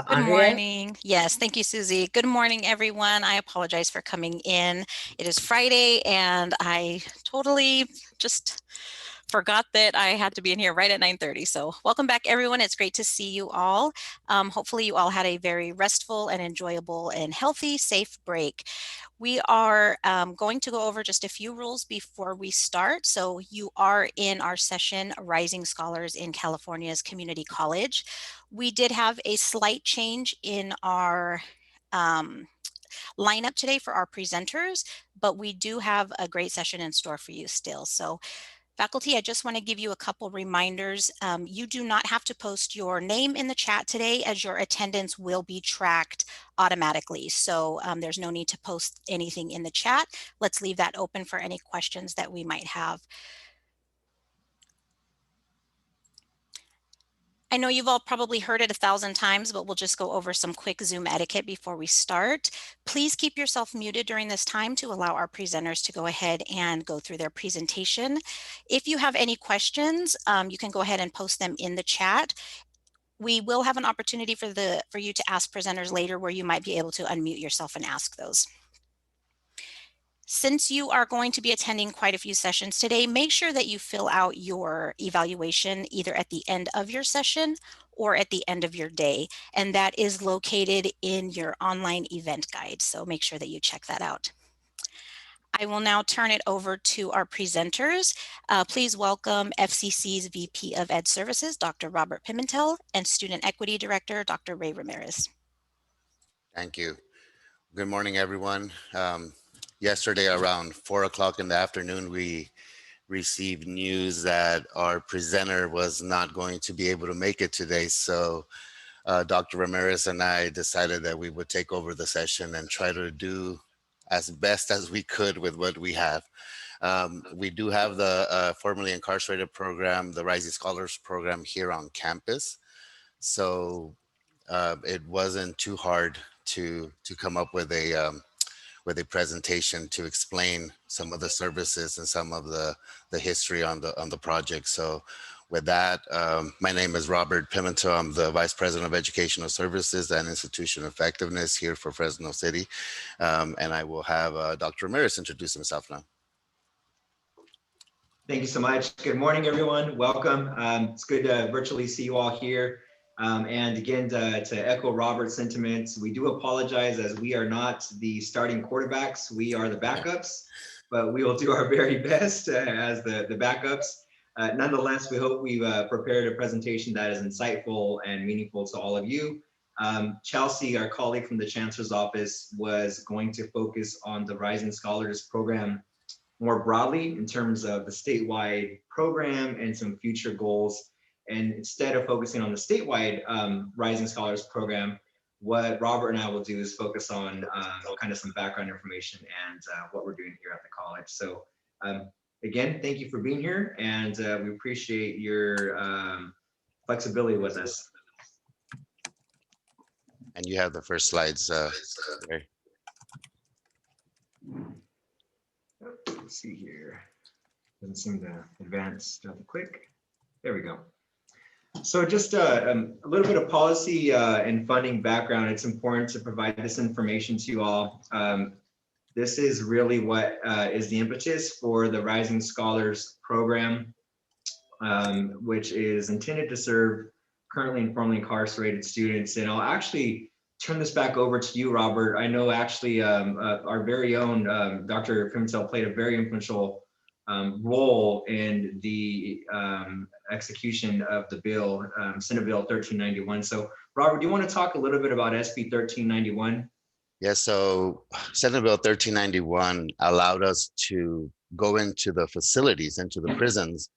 Good Andrea? morning. Yes, thank you, Susie. Good morning, everyone. I apologize for coming in. It is Friday, and I totally just forgot that I had to be in here right at 9:30. So welcome back, everyone. It's great to see you all. Hopefully you all had a very restful and enjoyable and healthy, safe break. We are going to go over just a few rules before we start. So you are in our session, Rising Scholars in California's Community College. We did have a slight change in our um, lineup today for our presenters, but we do have a great session in store for you still. So faculty, I just want to give you a couple reminders. You do not have to post your name in the chat today, as your attendance will be tracked automatically. So there's no need to post anything in the chat. Let's leave that open for any questions that we might have. I know you've all probably heard it 1,000 times, but we'll just go over some quick Zoom etiquette before we start. Please keep yourself muted during this time to allow our presenters to go ahead and go through their presentation. If you have any questions, you can go ahead and post them in the chat. We will have an opportunity for you to ask presenters later where you might be able to unmute yourself and ask those. Since you are going to be attending quite a few sessions today, make sure that you fill out your evaluation either at the end of your session or at the end of your day, and that is located in your online event guide. So make sure that you check that out. I will now turn it over to our presenters. Please welcome FCC's VP of Ed Services, Dr. Robert Pimentel, and Student Equity Director, Dr. Ray Ramirez. Thank you. Good morning, everyone. Yesterday around 4 o'clock in the afternoon, we received news that our presenter was not going to be able to make it today. So Dr. Ramirez and I decided that we would take over the session and try to do as best as we could with what we have. We do have the formerly incarcerated program, the Rising Scholars program here on campus. So it wasn't too hard to come up with a presentation to explain some of the services and some of the history on the project. So with that, my name is Robert Pimentel. I'm the Vice President of Educational Services and Institution Effectiveness here for Fresno City. And I will have Dr. Ramirez introduce himself now. Thank you so much. Good morning, everyone. Welcome. It's good to virtually see you all here. And again, to echo Robert's sentiments, we do apologize as we are not the starting quarterbacks. We are the backups, but we will do our very best as the backups. Nonetheless, we hope we've prepared a presentation that is insightful and meaningful to all of you. Chelsea, our colleague from the Chancellor's Office, was going to focus on the Rising Scholars program more broadly in terms of the statewide program and some future goals. And instead of focusing on the statewide Rising Scholars program, what Robert and I will do is focus on kind of some background information and what we're doing here at the college. So again, thank you for being here, and we appreciate your flexibility with us. And you have the first slides. Let's see here. Doesn't seem to advance rather quick. There we go. So just a little bit of policy and funding background. It's important to provide this information to you all. This is really what is the impetus for the Rising Scholars program, which is intended to serve currently and formerly incarcerated students. And I'll actually turn this back over to you, Robert. I know actually our very own Dr. Pimentel played a very influential role in the execution of the bill, Senate Bill 1391. So Robert, do you want to talk a little bit about SB 1391? Yes, so Senate Bill 1391 allowed us to go into the facilities, into the prisons,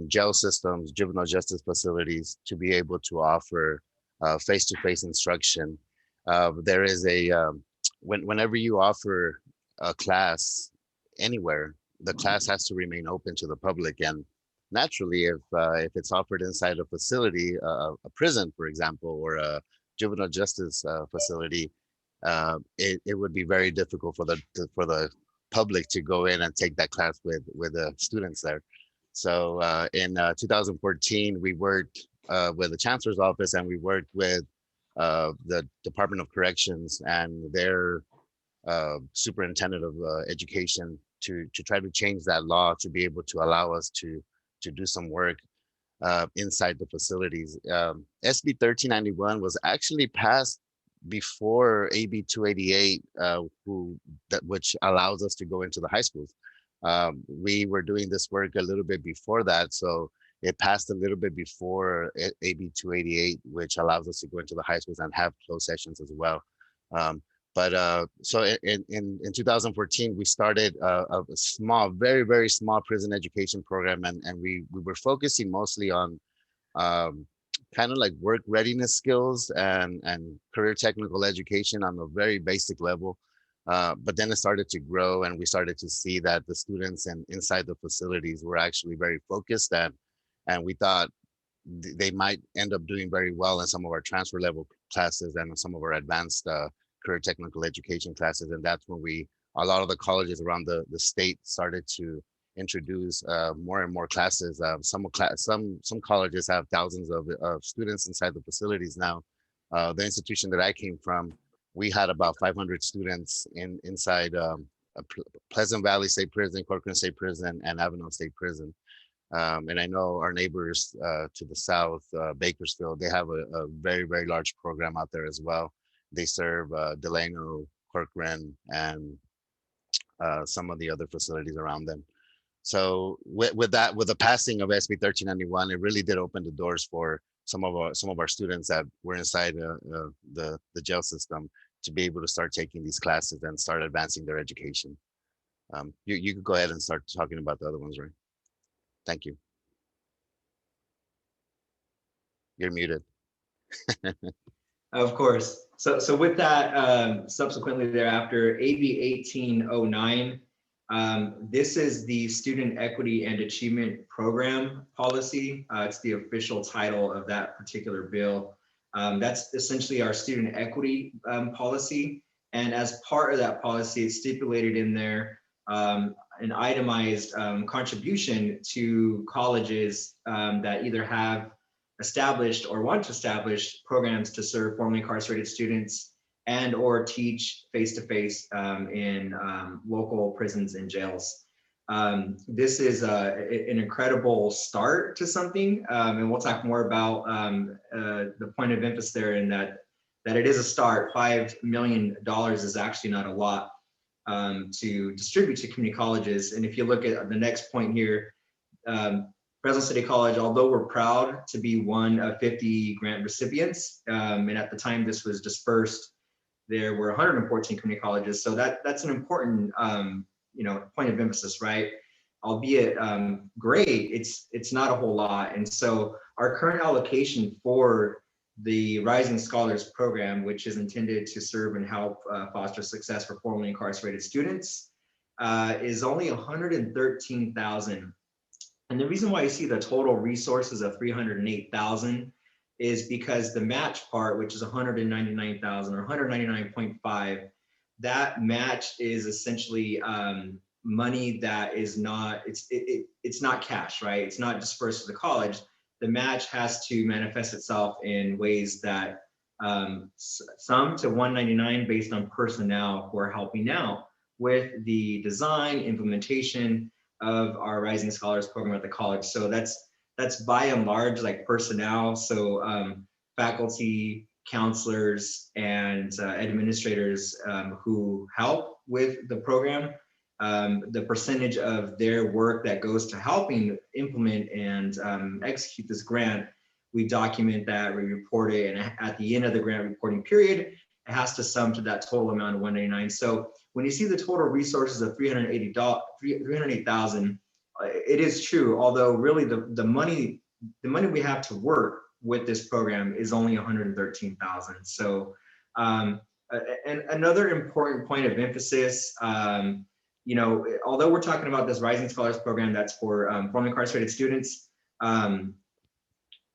jail systems, juvenile justice facilities, to be able to offer face-to-face instruction. There is whenever you offer a class anywhere, the class has to remain open to the public. And naturally, if it's offered inside a facility, a prison, for example, or a juvenile justice facility, it would be very difficult for the public to go in and take that class with the students there. So in 2014, we worked with the Chancellor's Office, and we worked with the Department of Corrections and their superintendent of education to try to change that law to be able to allow us to do some work inside the facilities. SB 1391 was actually passed before AB 288, which allows us to go into the high schools. We were doing this work a little bit before that, so it passed a little bit before AB 288, which allows us to go into the high schools and have closed sessions as well. So in 2014, we started a small, very small prison education program, and we were focusing mostly on kind of like work readiness skills and career technical education on a very basic level. But then it started to grow, and we started to see that the students and inside the facilities were actually very focused, and we thought they might end up doing very well in some of our transfer level classes and some of our advanced career technical education classes. And that's when a lot of the colleges around the state started to introduce more and more classes. Some colleges have thousands of students inside the facilities now. The institution that I came from, we had about 500 students inside Pleasant Valley State Prison, Corcoran State Prison, and Avenal State Prison. And I know our neighbors to the south, Bakersfield, they have a very large program out there as well. They serve Delano, Corcoran, and some of the other facilities around them. So with the passing of SB 1391, it really did open the doors for some of our students that were inside the jail system to be able to start taking these classes and start advancing their education. You could go ahead and start talking about the other ones, right? Thank you. You're muted. Of course. So with that, subsequently thereafter, AB 1809, this is the Student Equity and Achievement Program policy. It's the official title of that particular bill. That's essentially our student equity policy. And as part of that policy, it's stipulated in there an itemized contribution to colleges that either have established or want to establish programs to serve formerly incarcerated students and or teach face-to-face in local prisons and jails. This is an incredible start to something, and we'll talk more about the point of emphasis there in that it is a start. $5 million is actually not a lot to distribute to community colleges. And if you look at the next point here, Fresno City College, although we're proud to be one of 50 grant recipients, and at the time this was dispersed, there were 114 community colleges. So that's an important point of emphasis, right? Albeit great, it's not a whole lot. And so our current allocation for the Rising Scholars Program, which is intended to serve and help foster success for formerly incarcerated students, is only $113,000. And the reason why you see the total resources of $308,000 is because the match part, which is $199,000 or 199.5, that match is essentially money that is not, it's not cash, right? It's not dispersed to the college. The match has to manifest itself in ways that some to 199 based on personnel who are helping out with the design, implementation of our Rising Scholars Program at the college. So that's by and large like personnel. So faculty, counselors, and administrators who help with the program. The percentage of their work that goes to helping implement and execute this grant, we document that, we report it, and at the end of the grant reporting period, it has to sum to that total amount of 199. So when you see the total resources of $308,000, it is true. Although really the money we have to work with this program is only $113,000. So and another important point of emphasis, although we're talking about this Rising Scholars Program that's for formerly incarcerated students,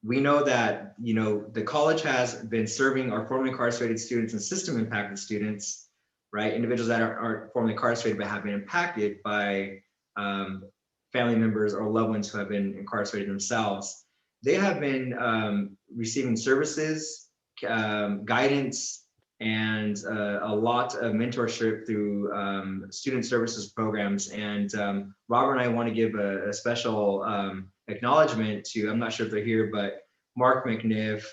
we know that the college has been serving our formerly incarcerated students and system impacted students, right? Individuals that aren't formerly incarcerated but have been impacted by family members or loved ones who have been incarcerated themselves. They have been receiving services guidance and a lot of mentorship through student services programs. And Robert and I want to give a special acknowledgement to, I'm not sure if they're here, but Mark McNiff,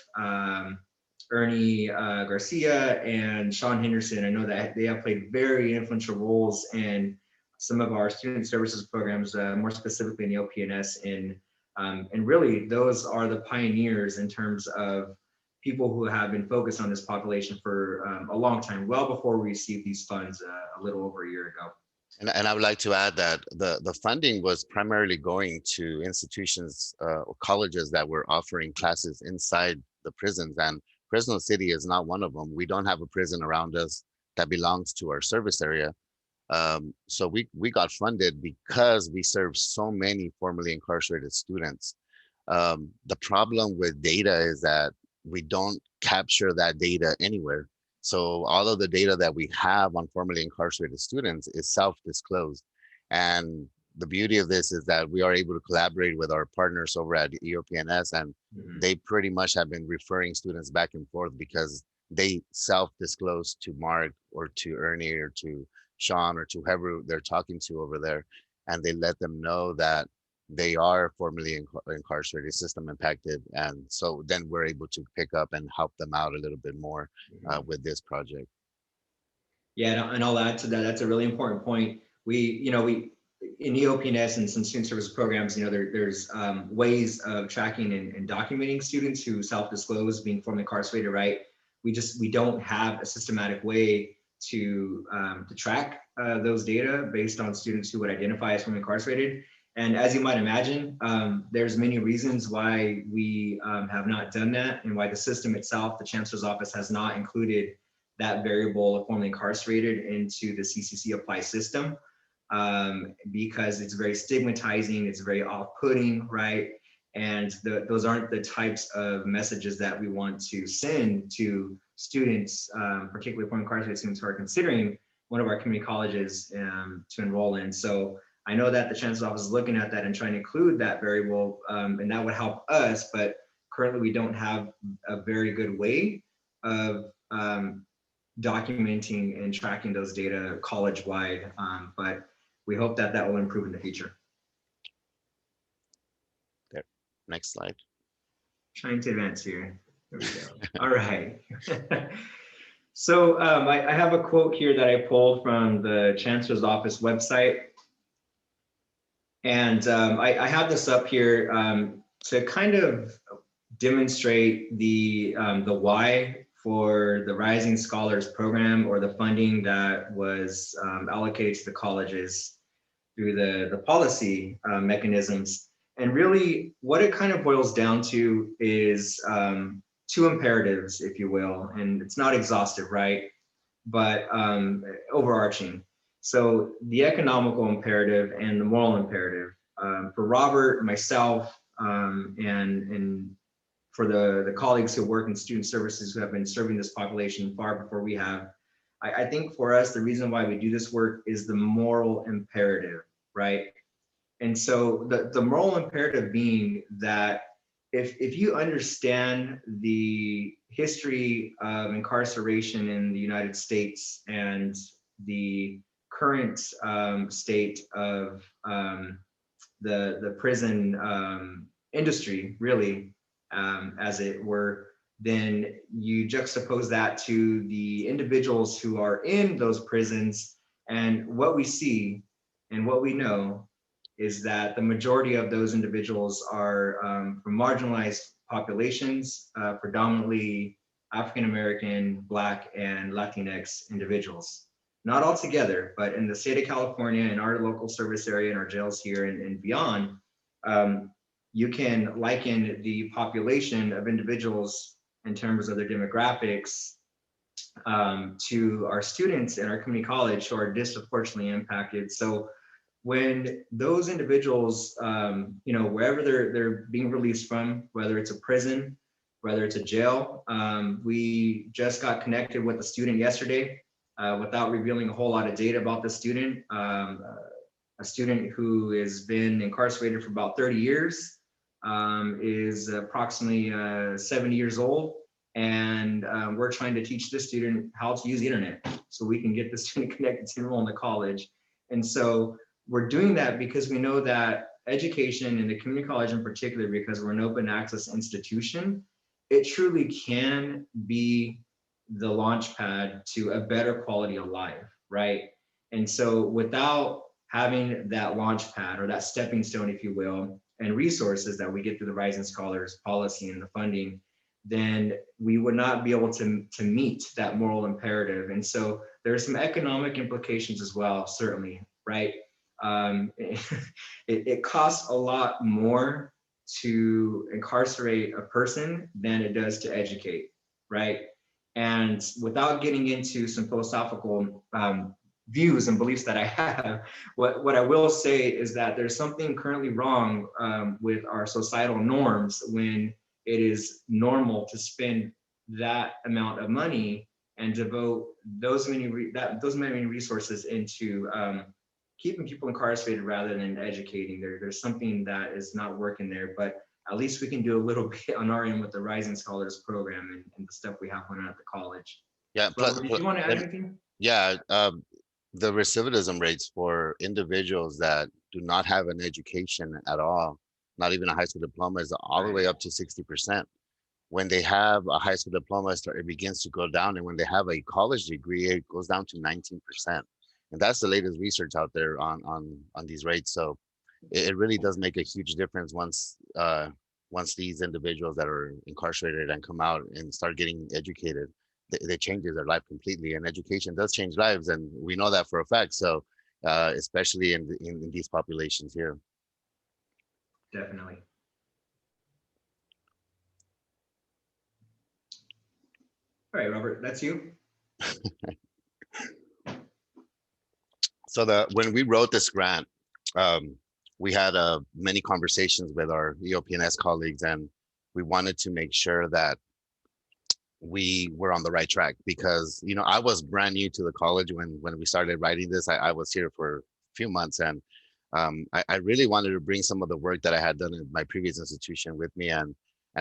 Ernie Garcia, and Sean Henderson. I know that they have played very influential roles in some of our student services programs, more specifically in the OPNS. And really, those are the pioneers in terms of people who have been focused on this population for a long time, well before we received these funds a little over a year ago. And I would like to add that the funding was primarily going to institutions or colleges that were offering classes inside the prisons, and Fresno City is not one of them. We don't have a prison around us that belongs to our service area. So we got funded because we serve so many formerly incarcerated students. The problem with data is that we don't capture that data anywhere. So all of the data that we have on formerly incarcerated students is self-disclosed. And the beauty of this is that we are able to collaborate with our partners over at EOPNS, and they pretty much have been referring students back and forth because they self-disclose to Mark or to Ernie or to Sean or to whoever they're talking to over there. And they let them know that they are formerly incarcerated, system impacted. And so then we're able to pick up and help them out a little bit more with this project. Yeah, and I'll add to that. That's a really important point. We in EOPNS and some student service programs, there's ways of tracking and documenting students who self-disclose being formerly incarcerated, right? We don't have a systematic way to track those data based on students who would identify as formerly incarcerated. And as you might imagine, there's many reasons why we have not done that, and why the system itself, the Chancellor's Office, has not included that variable of formerly incarcerated into the CCC Apply system, because it's very stigmatizing, it's very off-putting, right? And those aren't the types of messages that we want to send to students, particularly formerly incarcerated students who are considering one of our community colleges to enroll in. So I know that the Chancellor's Office is looking at that and trying to include that variable, and that would help us, but currently we don't have a very good way of documenting and tracking those data college-wide, but we hope that that will improve in the future. There, next slide. Trying to advance here. There we go. All right. So I have a quote here that I pulled from the Chancellor's Office website. And I have this up here to kind of demonstrate the why for the Rising Scholars Program, or the funding that was allocated to the colleges through the policy mechanisms. And really what it kind of boils down to is two imperatives, if you will, and it's not exhaustive, right? But overarching. So the economical imperative and the moral imperative. For Robert, myself, and for the colleagues who work in student services who have been serving this population far before we have, I think for us, the reason why we do this work is the moral imperative, right? And so the moral imperative being that if you understand the history of incarceration in the United States and the current state of the prison industry, really, as it were, then you juxtapose that to the individuals who are in those prisons. And what we see and what we know is that the majority of those individuals are from marginalized populations, predominantly African-American, Black, and Latinx individuals. Not all together, but in the state of California, in our local service area, in our jails here and beyond, you can liken the population of individuals in terms of their demographics to our students in our community college who are disproportionately impacted. So when those individuals, wherever they're being released from, whether it's a prison, whether it's a jail, we just got connected with a student yesterday without revealing a whole lot of data about the student, a student who has been incarcerated for about 30 years, is approximately 70 years old, And we're trying to teach the student how to use the internet so we can get the student connected to enroll in the college. And so we're doing that because we know that education in the community college in particular, because we're an open access institution, it truly can be the launch pad to a better quality of life, right? And so without having that launch pad or that stepping stone, if you will, and resources that we get through the Rising Scholars policy and the funding, then we would not be able to meet that moral imperative. And so there are some economic implications as well, certainly, right? It costs a lot more to incarcerate a person than it does to educate, right? And without getting into some philosophical views and beliefs that I have, what I will say is that there's something currently wrong with our societal norms when it is normal to spend that amount of money and devote those many resources into keeping people incarcerated rather than educating. There's something that is not working there, but at least we can do a little bit on our end with the Rising Scholars program and the stuff we have going on at the college. Yeah. Robert, did you want to add anything? Yeah. The recidivism rates for individuals that do not have an education at all, not even a high school diploma, is all the way up to 60%. When they have a high school diploma, it begins to go down. And when they have a college degree, it goes down to 19%. And that's the latest research out there on these rates. So it really does make a huge difference once these individuals that are incarcerated and come out and start getting educated. It changes their life completely, and education does change lives, and we know that for a fact. So especially in these populations here. Definitely. All right, Robert, that's you. So when we wrote this grant, we had many conversations with our EOP&S colleagues, and we wanted to make sure that we were on the right track, because I was brand new to the college when we started writing this. I was here for a few months, and I really wanted to bring some of the work that I had done in my previous institution with me, and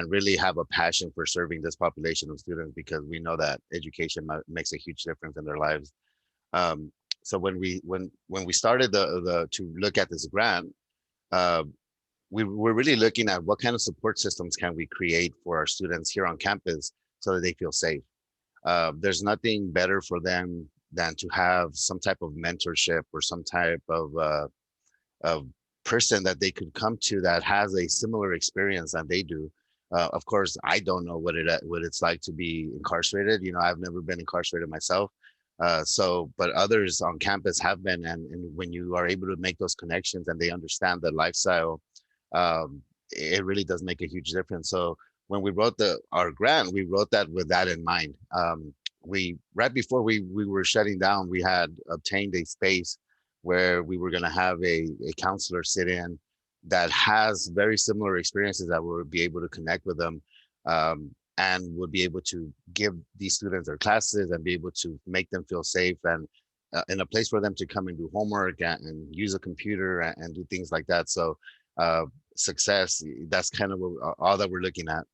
really have a passion for serving this population of students, because we know that education makes a huge difference in their lives. So when we started to look at this grant, we were really looking at what kind of support systems can we create for our students here on campus so that they feel safe. There's nothing better for them than to have some type of mentorship or some type of person that they could come to that has a similar experience than they do. Of course, I don't know what it's like to be incarcerated. I've never been incarcerated myself. But others on campus have been, and when you are able to make those connections and they understand the lifestyle, it really does make a huge difference. So when we wrote our grant, we wrote that with that in mind. Right before we were shutting down, we had obtained a space where we were going to have a counselor sit in that has very similar experiences, that will be able to connect with them, and would be able to give these students their classes and be able to make them feel safe, and in a place for them to come and do homework and use a computer and do things like that. So success, that's kind of all that we're looking at.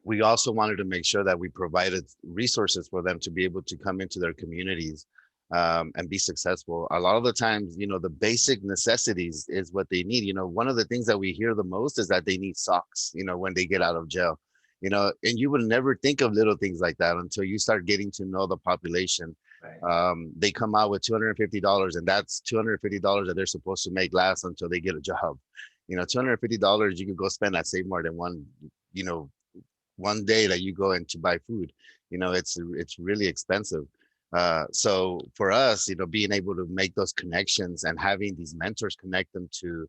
We also wanted to make sure that we provided resources for them to be able to come into their communities and be successful. A lot of the times, the basic necessities is what they need. One of the things that we hear the most is that they need socks, when they get out of jail, and you would never think of little things like that until you start getting to know the population. Right. They come out with $250, and that's $250 that they're supposed to make last until they get a job. $250 you could go spend at Save Mart in one day that you go in to buy food. It's really expensive. So for us, being able to make those connections and having these mentors connect them to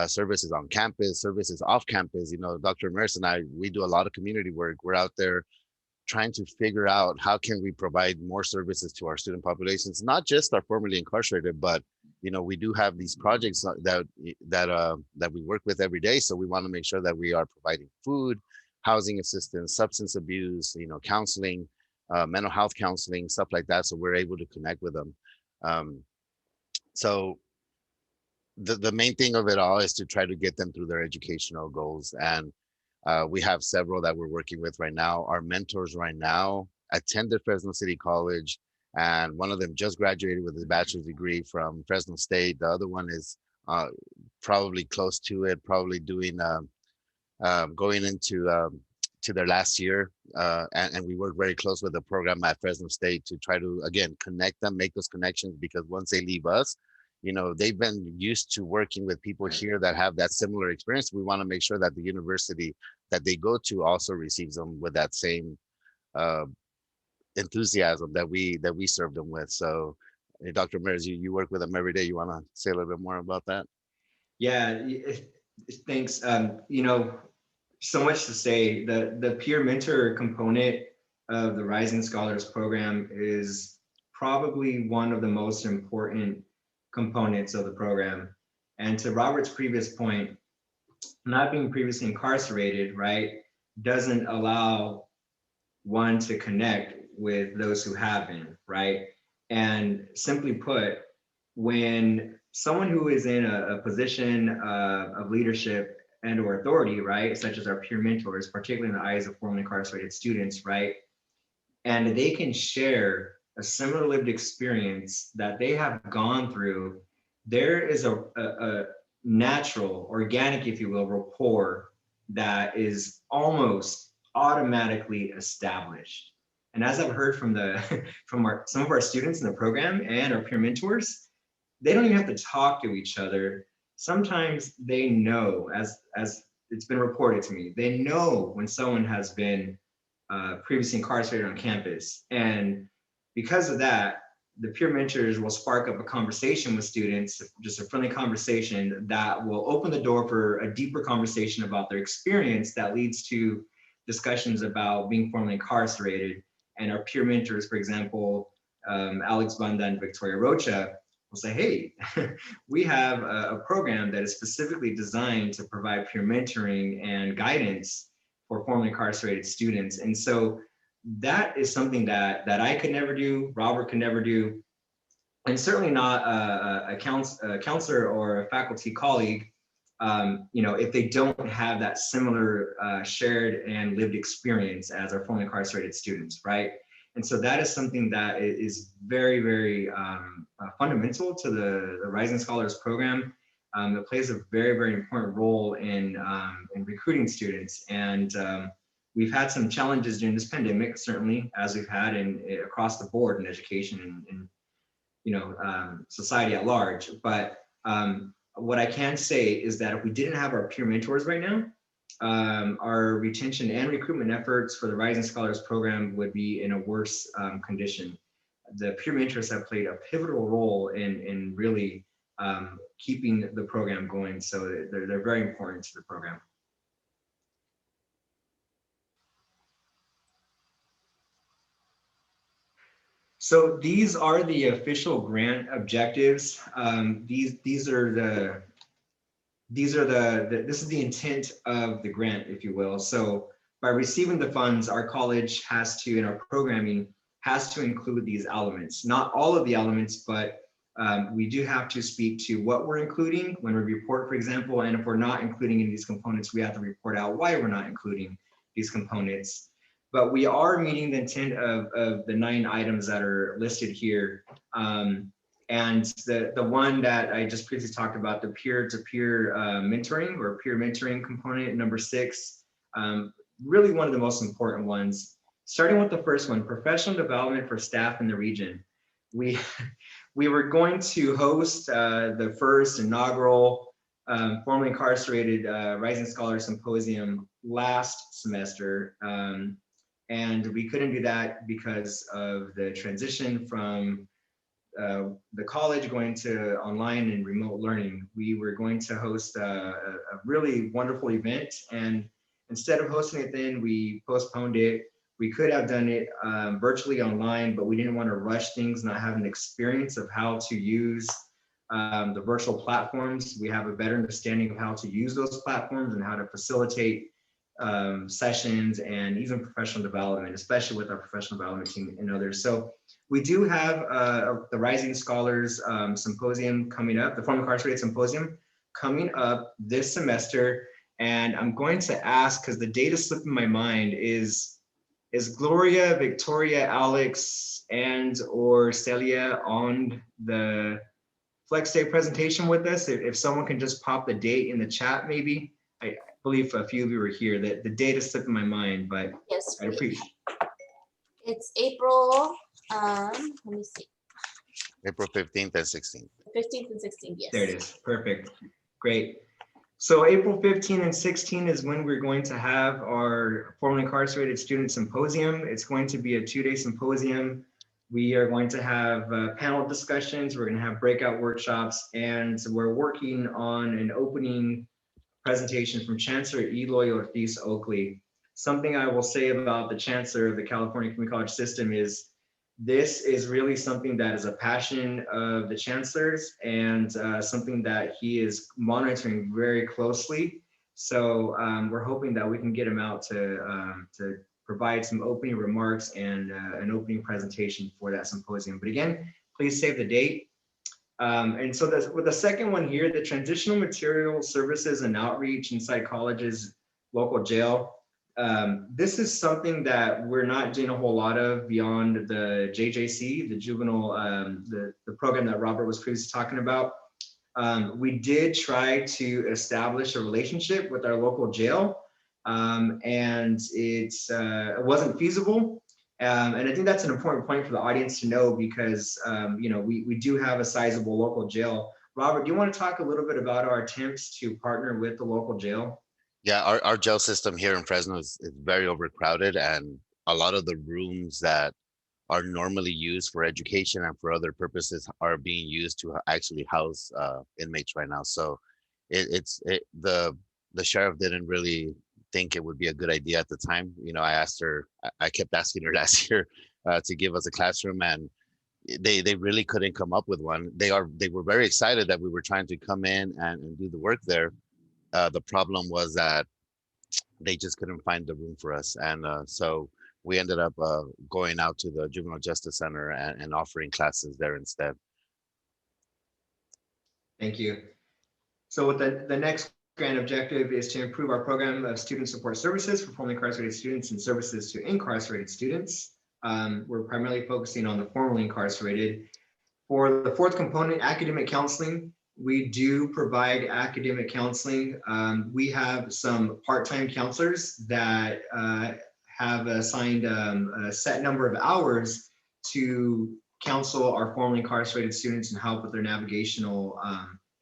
services on campus, services off campus. Dr. Ramirez and I, we do a lot of community work. We're out there trying to figure out how can we provide more services to our student populations, not just our formerly incarcerated, but we do have these projects that we work with every day. So we want to make sure that we are providing food, housing assistance, substance abuse, counseling, mental health counseling, stuff like that. So we're able to connect with them. So the main thing of it all is to try to get them through their educational goals. And We have several that we're working with right now. Our mentors right now attended Fresno City College, and one of them just graduated with his bachelor's degree from Fresno State. The other one is probably close to it, probably doing going into to their last year, and we work very close with the program at Fresno State to try to, again, connect them, make those connections, because once they leave us, you know, they've been used to working with people here that have that similar experience. We want to make sure that the university that they go to also receives them with that same uh, enthusiasm that we serve them with. So, Dr. Mears, you work with them every day. You want to say a little bit more about that? Yeah, thanks. You know, so much to say. The peer mentor component of the Rising Scholars Program is probably one of the most important components of the program. And to Robert's previous point, not being previously incarcerated, right, doesn't allow one to connect with those who have been, right? And simply put, when someone who is in a position of leadership and or authority, right, such as our peer mentors, particularly in the eyes of formerly incarcerated students, right, and they can share a similar lived experience that they have gone through, there is a natural, organic, if you will, rapport that is almost automatically established. And as I've heard from some of our students in the program and our peer mentors, they don't even have to talk to each other. Sometimes they know, as it's been reported to me, they know when someone has been previously incarcerated on campus. And because of that, the peer mentors will spark up a conversation with students, just a friendly conversation that will open the door for a deeper conversation about their experience that leads to discussions about being formerly incarcerated. And our peer mentors, for example, Alex Banda and Victoria Rocha, will say, hey, we have a program that is specifically designed to provide peer mentoring and guidance for formerly incarcerated students. And so that is something that I could never do, Robert could never do, and certainly not a counselor or a faculty colleague, you know, if they don't have that similar shared and lived experience as our formerly incarcerated students, right? And so that is something that is very, very fundamental to the Rising Scholars Program. It plays a very, very important role in recruiting students. And we've had some challenges during this pandemic, certainly, as we've had across the board in education and you know, society at large. But what I can say is that if we didn't have our peer mentors right now, our retention and recruitment efforts for the Rising Scholars Program would be in a worse condition. The peer mentors have played a pivotal role in really keeping the program going. So they're very important to the program. So these are the official grant objectives. This is the intent of the grant, if you will. So by receiving the funds, our college has to, in our programming, has to include these elements. Not all of the elements, but we do have to speak to what we're including when we report, for example, and if we're not including any of these components, we have to report out why we're not including these components. But we are meeting the intent of the 9 items that are listed here. And the one that I just previously talked about, the peer-to-peer mentoring or peer mentoring component, number 6, really one of the most important ones. Starting with the first one, professional development for staff in the region. We were going to host the first inaugural formerly incarcerated Rising Scholar Symposium last semester. And we couldn't do that because of the transition from the college going to online and remote learning. We were going to host a really wonderful event, and instead of hosting it then, we postponed it. We could have done it virtually online, but we didn't want to rush things, not have an experience of how to use the virtual platforms. We have a better understanding of how to use those platforms and how to facilitate sessions and even professional development, especially with our professional development team and others. So we do have the Rising Scholars Symposium coming up, the Formerly Incarcerated Symposium coming up this semester. And I'm going to ask, because the data slipped in my mind, is Gloria, Victoria, Alex, and or Celia on the Flex Day presentation with us? If someone can just pop the date in the chat, maybe. I believe a few of you were here. That the data slipped in my mind, but Yes, I'd appreciate. it's April, let me see, April 15th and 16th. 15th and 16th, yes. There it is. Perfect. Great. So April 15 and 16 is when we're going to have our formerly incarcerated student symposium. It's going to be a 2-day symposium. We are going to have panel discussions. We're going to have breakout workshops, and we're working on an opening presentation from Chancellor Eloy Ortiz Oakley. Something I will say about the Chancellor of the California Community College System is this is really something that is a passion of the Chancellor's, and something that he is monitoring very closely. So we're hoping that we can get him out to provide some opening remarks and an opening presentation for that symposium. But again, please save the date. And so with the second one here, the transitional material services and outreach inside colleges, local jail. This is something that we're not doing a whole lot of beyond the JJC, the juvenile, the program that Robert was previously talking about. We did try to establish a relationship with our local jail, and it wasn't feasible. And I think that's an important point for the audience to know, because we do have a sizable local jail. Robert, do you want to talk a little bit about our attempts to partner with the local jail? Yeah, our jail system here in Fresno is very overcrowded, and a lot of the rooms that are normally used for education and for other purposes are being used to actually house inmates right now. So the sheriff didn't really think it would be a good idea at the time. I kept asking her last year to give us a classroom, and they really couldn't come up with one. They were very excited that we were trying to come in and do the work there. The problem was that they just couldn't find the room for us. And so we ended up going out to the Juvenile Justice Center and offering classes there instead. Thank you. So with the next grand objective is to improve our program of student support services for formerly incarcerated students and services to incarcerated students. We're primarily focusing on the formerly incarcerated. For the fourth component, academic counseling, we do provide academic counseling. We have some part-time counselors that have assigned a set number of hours to counsel our formerly incarcerated students and help with their navigational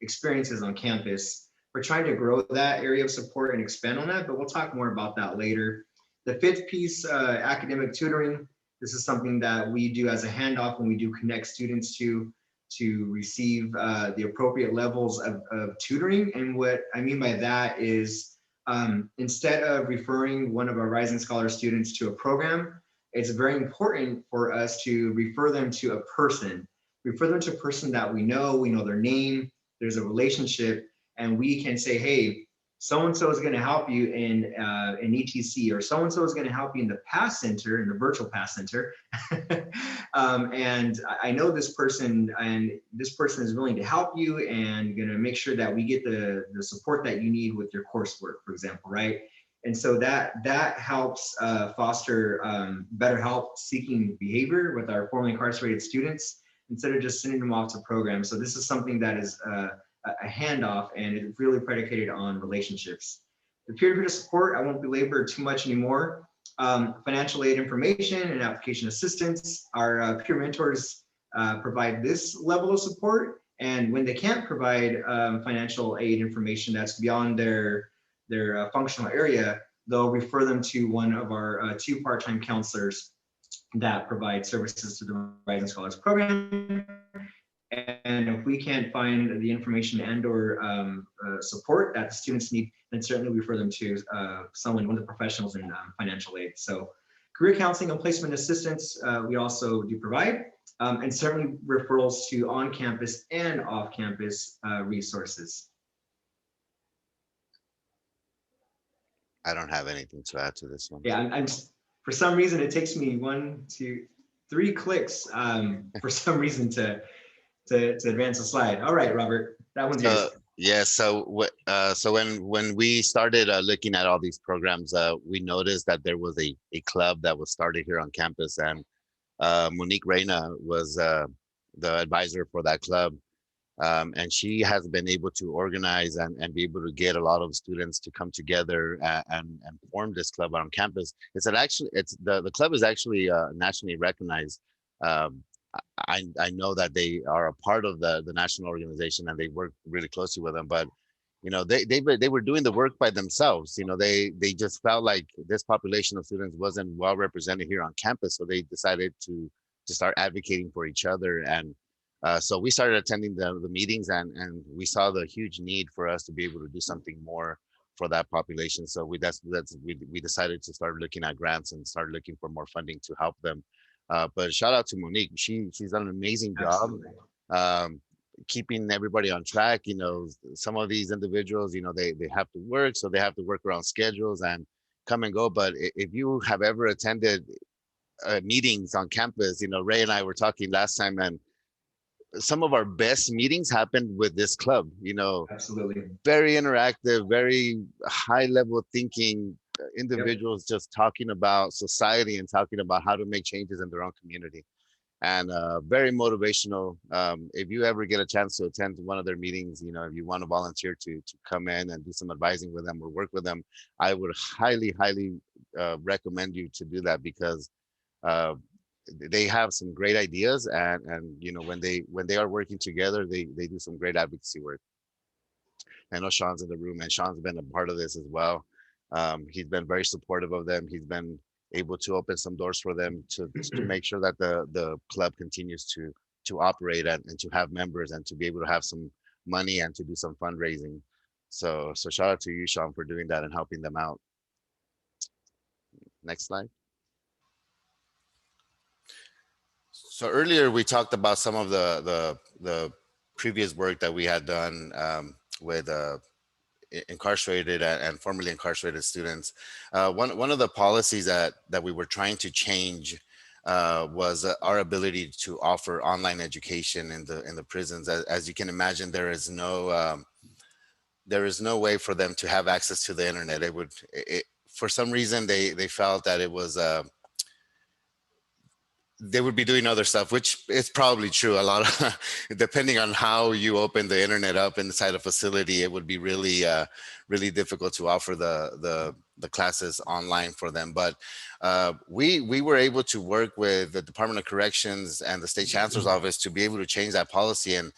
experiences on campus. We're trying to grow that area of support and expand on that, but we'll talk more about that later. The fifth piece, academic tutoring. This is something that we do as a handoff when we do connect students to receive the appropriate levels of tutoring. And what I mean by that is instead of referring one of our Rising Scholar students to a program, it's very important for us to refer them to a person that we know their name, there's a relationship, and we can say, hey, so-and-so is going to help you in ETC, or so-and-so is going to help you in the PASS Center, in the virtual PASS Center. And I know this person, and this person is willing to help you and going to make sure that we get the support that you need with your coursework, for example, right? And so that helps foster better help seeking behavior with our formerly incarcerated students, instead of just sending them off to programs. So this is something that is a handoff, and it's really predicated on relationships. The peer-to-peer support, I won't belabor too much anymore. Financial aid information and application assistance. Our peer mentors provide this level of support, and when they can't provide financial aid information that's beyond their functional area, they'll refer them to one of our 2 part-time counselors that provide services to the Rising Scholars Program. And if we can't find the information and or support that the students need, then certainly we refer them to one of the professionals in financial aid. So career counseling and placement assistance, we also do provide, and certainly referrals to on-campus and off-campus resources. I don't have anything to add to this one. Yeah, I'm for some reason, it takes me 1, 2, 3 clicks for some reason to advance the slide. All right, Robert, that one's yours. Yeah, so when we started looking at all these programs, we noticed that there was a club that was started here on campus, and Monique Reyna was the advisor for that club. And she has been able to organize and be able to get a lot of students to come together and form this club on campus. It's the club is actually nationally recognized. Um, I know that they are a part of the national organization and they work really closely with them, but they were doing the work by themselves. They just felt like this population of students wasn't well represented here on campus, so they decided to start advocating for each other. And so we started attending the meetings, and we saw the huge need for us to be able to do something more for that population. So we decided to start looking at grants and start looking for more funding to help them. But shout out to Monique. She's done an amazing job. Absolutely. Um, Keeping everybody on track. Some of these individuals, they have to work, so they have to work around schedules and come and go. But if you have ever attended meetings on campus, Ray and I were talking last time, and some of our best meetings happened with this club. Absolutely. Very interactive, very high level thinking individuals just talking about society and talking about how to make changes in their own community, and very motivational. If you ever get a chance to attend one of their meetings, if you want to volunteer to come in and do some advising with them or work with them, I would highly recommend you to do that, because uh, they have some great ideas, and when they are working together, they do some great advocacy work. I know Sean's in the room, and Sean's been a part of this as well. He's been very supportive of them. He's been able to open some doors for them to make sure that the club continues to operate and to have members and to be able to have some money and to do some fundraising. So shout out to you, Sean, for doing that and helping them out. Next slide. So earlier we talked about some of the previous work that we had done with incarcerated and formerly incarcerated students. One of the policies that we were trying to change was our ability to offer online education in the prisons. As you can imagine, there is no way for them to have access to the internet. For some reason, they felt that it was they would be doing other stuff, which is probably true. A lot of, depending on how you open the internet up inside a facility, it would be really difficult to offer the classes online for them. But we were able to work with the Department of Corrections and the State Chancellor's Office to be able to change that policy. And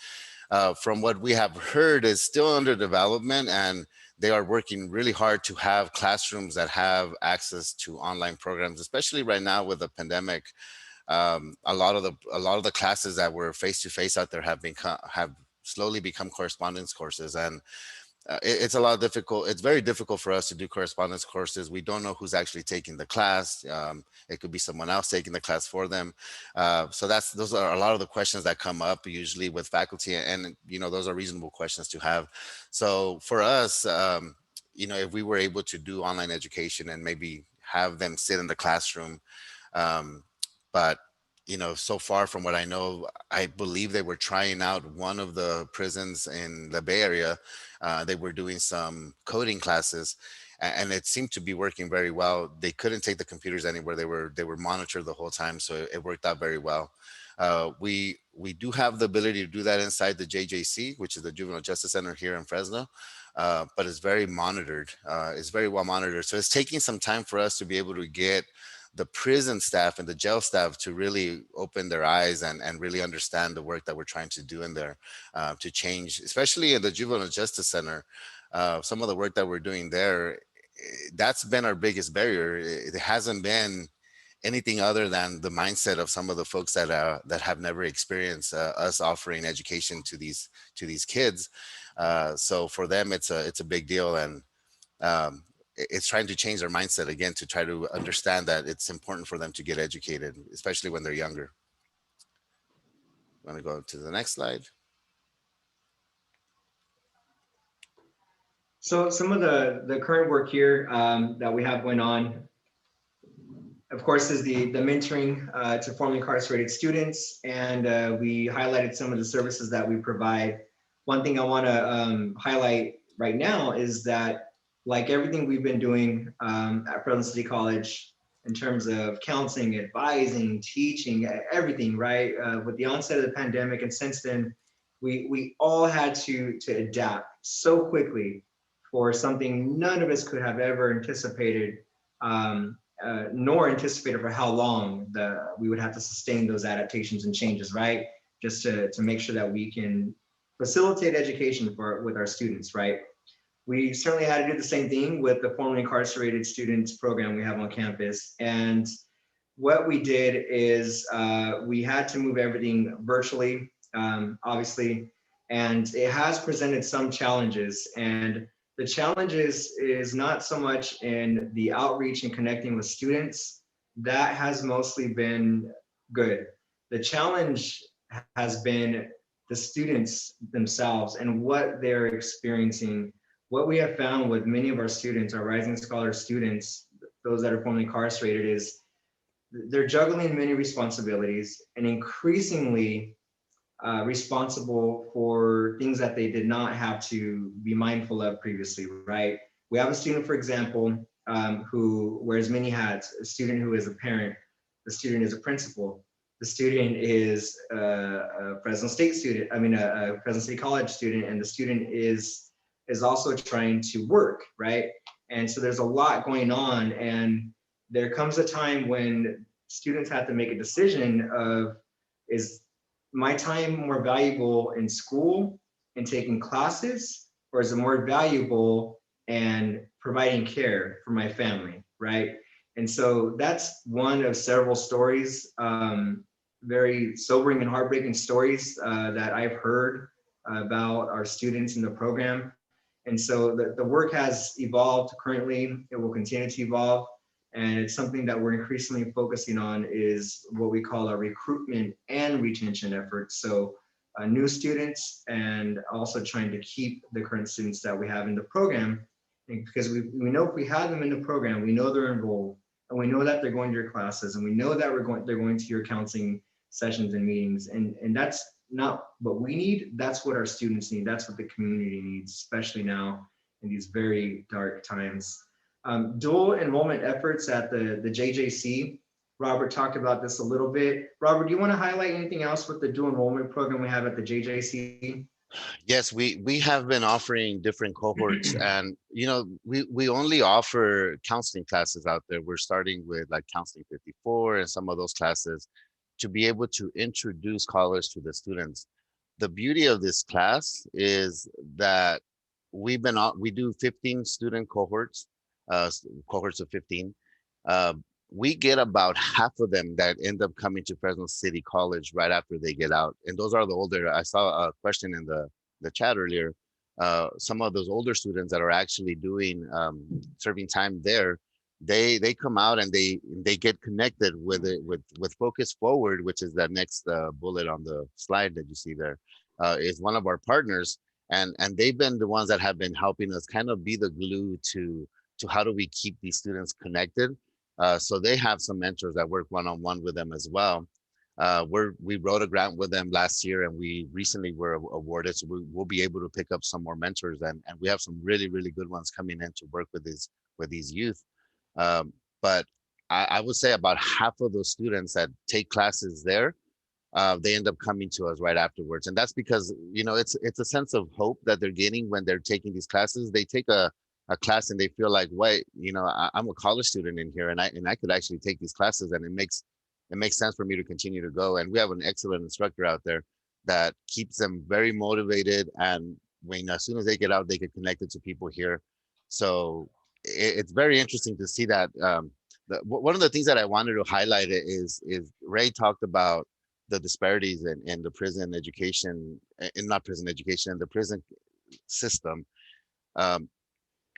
from what we have heard, is still under development, and they are working really hard to have classrooms that have access to online programs, especially right now with the pandemic. A lot of the classes that were face to face out there have slowly become correspondence courses, and it's a lot difficult. It's very difficult for us to do correspondence courses. We don't know who's actually taking the class. It could be someone else taking the class for them. So those are a lot of the questions that come up usually with faculty, and those are reasonable questions to have. So for us, if we were able to do online education and maybe have them sit in the classroom. But so far from what I know, I believe they were trying out one of the prisons in the Bay Area. They were doing some coding classes, and it seemed to be working very well. They couldn't take the computers anywhere. They were monitored the whole time, so it worked out very well. We do have the ability to do that inside the JJC, which is the Juvenile Justice Center here in Fresno, but it's very monitored. It's very well monitored. So it's taking some time for us to be able to get the prison staff and the jail staff to really open their eyes and really understand the work that we're trying to do in there to change, especially in the Juvenile Justice Center. Some of the work that we're doing there, that's been our biggest barrier. It hasn't been anything other than the mindset of some of the folks that have never experienced us offering education to these kids. So for them, it's a big deal, and it's trying to change their mindset again to try to understand that it's important for them to get educated, especially when they're younger. I'm going to go to the next slide. So some of the current work here that we have going on, of course, is the mentoring to formerly incarcerated students. And we highlighted some of the services that we provide. one thing I want to highlight right now is that, like everything we've been doing at Fresno City College in terms of counseling, advising, teaching, everything, right? With the onset of the pandemic and since then, we all had to adapt so quickly for something none of us could have ever anticipated, nor anticipated for how long we would have to sustain those adaptations and changes, right? Just to make sure that we can facilitate education with our students, right? We certainly had to do the same thing with the formerly incarcerated students program we have on campus. And what we did is we had to move everything virtually, obviously, and it has presented some challenges. And the challenges is not so much in the outreach and connecting with students. That has mostly been good. The challenge has been the students themselves and what they're experiencing. What we have found with many of our students, our Rising Scholar students, those that are formerly incarcerated, is they're juggling many responsibilities and increasingly responsible for things that they did not have to be mindful of previously, right? We have a student, for example, who wears many hats, a student who is a parent, the student is a principal, the student is a Fresno State student, a Fresno State College student, and the student is also trying to work, right? And so there's a lot going on, and there comes a time when students have to make a decision of, is my time more valuable in school and taking classes, or is it more valuable and providing care for my family, right? And so that's one of several stories, very sobering and heartbreaking stories that I've heard about our students in the program. And so the work has evolved currently, it will continue to evolve. And it's something that we're increasingly focusing on, is what we call our recruitment and retention efforts. So new students, and also trying to keep the current students that we have in the program. Because we know if we have them in the program, we know they're enrolled, and we know that they're going to your classes, and we know that they're going to your counseling sessions and meetings. And that's not what we need, that's what our students need, that's what the community needs, especially now in these very dark times. Dual enrollment efforts at the JJC. Robert talked about this a little bit. Robert, do you want to highlight anything else with the dual enrollment program we have at the JJC? Yes, we have been offering different cohorts, and we only offer counseling classes out there. We're starting with like Counseling 54 and some of those classes to be able to introduce callers to the students. The beauty of this class is that we do 15 student cohorts, cohorts of 15. We get about half of them that end up coming to Fresno City College right after they get out. And those are the older. I saw a question in the chat earlier. Some of those older students that are actually doing serving time there, they come out and they get connected with it with Focus Forward, which is that next bullet on the slide that you see there, is one of our partners. And they've been the ones that have been helping us kind of be the glue to how do we keep these students connected. So they have some mentors that work one-on-one with them as well. We wrote a grant with them last year, and we recently were awarded, so we'll be able to pick up some more mentors, and we have some really, really good ones coming in to work with these youth. But I would say about half of those students that take classes there, they end up coming to us right afterwards. And that's because, it's a sense of hope that they're getting when they're taking these classes. They take a class and they feel like, wait, I'm a college student in here, and I could actually take these classes, and it makes sense for me to continue to go. And we have an excellent instructor out there that keeps them very motivated. And as soon as they get out, they get connected to people here. So it's very interesting to see that. One of the things that I wanted to highlight is Ray talked about the disparities in the prison education, in not prison education, in the prison system.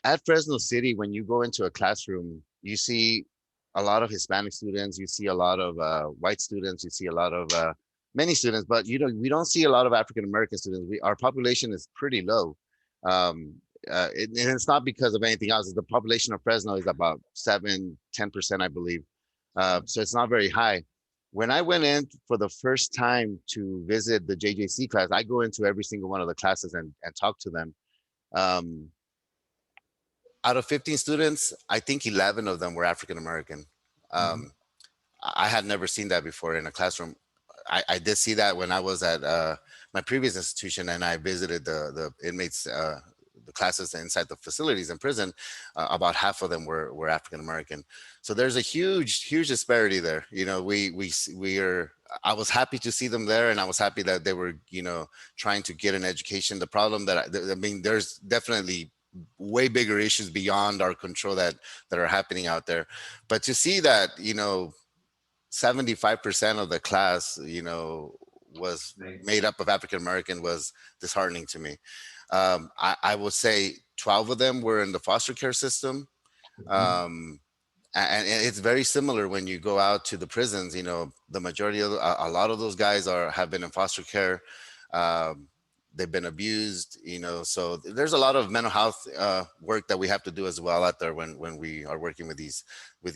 At Fresno City, when you go into a classroom, you see a lot of Hispanic students, you see a lot of white students, you see a lot of many students, but we don't see a lot of African American students. Our population is pretty low. And it's not because of anything else. The population of Fresno is about 7-10%, I believe. So it's not very high. when I went in for the first time to visit the JJC class, I go into every single one of the classes and talk to them. Um, Out of 15 students, I think 11 of them were African American. Um, I had never seen that before in a classroom. I did see that when I was at my previous institution and I visited the inmates, the classes inside the facilities in prison. About half of them were African American. So there's a huge disparity there. You know, we are. I was happy to see them there, and I was happy that they were, you know, trying to get an education. The problem that I mean, there's definitely way bigger issues beyond our control that are happening out there. But to see that, you know, 75% of the class, you know, was made up of African American was disheartening to me. I would say 12 of them were in the foster care system. And it's very similar when you go out to the prisons. You know, the majority of a lot of those guys have been in foster care. They've been abused, you know, so there's a lot of mental health work that we have to do as well out there when we are working with these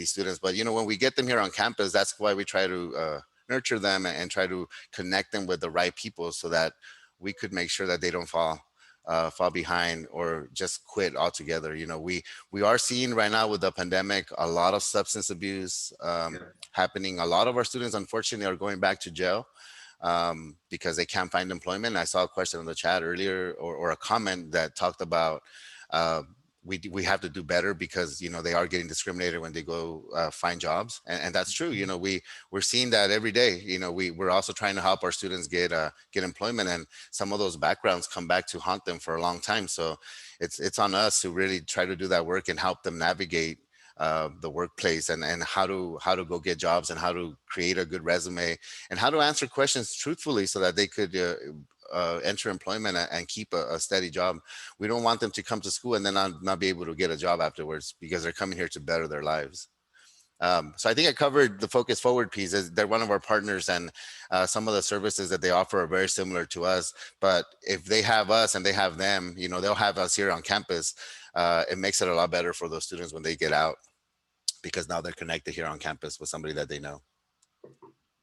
students. But, you know, when we get them here on campus, that's why we try to nurture them and try to connect them with the right people so that we could make sure that they don't fall behind or just quit altogether. You know, we are seeing right now with the pandemic a lot of substance abuse happening. A lot of our students, unfortunately, are going back to jail because they can't find employment. I saw a question in the chat earlier or a comment that talked about we have to do better because, you know, they are getting discriminated when they go find jobs. And that's true. You know, we're seeing that every day. You know, we're also trying to help our students get employment, and some of those backgrounds come back to haunt them for a long time. So it's on us to really try to do that work and help them navigate the workplace and how to go get jobs and how to create a good resume and how to answer questions truthfully so that they could enter employment and keep a steady job. We don't want them to come to school and then not be able to get a job afterwards because they're coming here to better their lives. So I think I covered the Focus Forward piece. They're one of our partners, and some of the services that they offer are very similar to us. But if they have us and they have them, you know, they'll have us here on campus. It makes it a lot better for those students when they get out, because now they're connected here on campus with somebody that they know.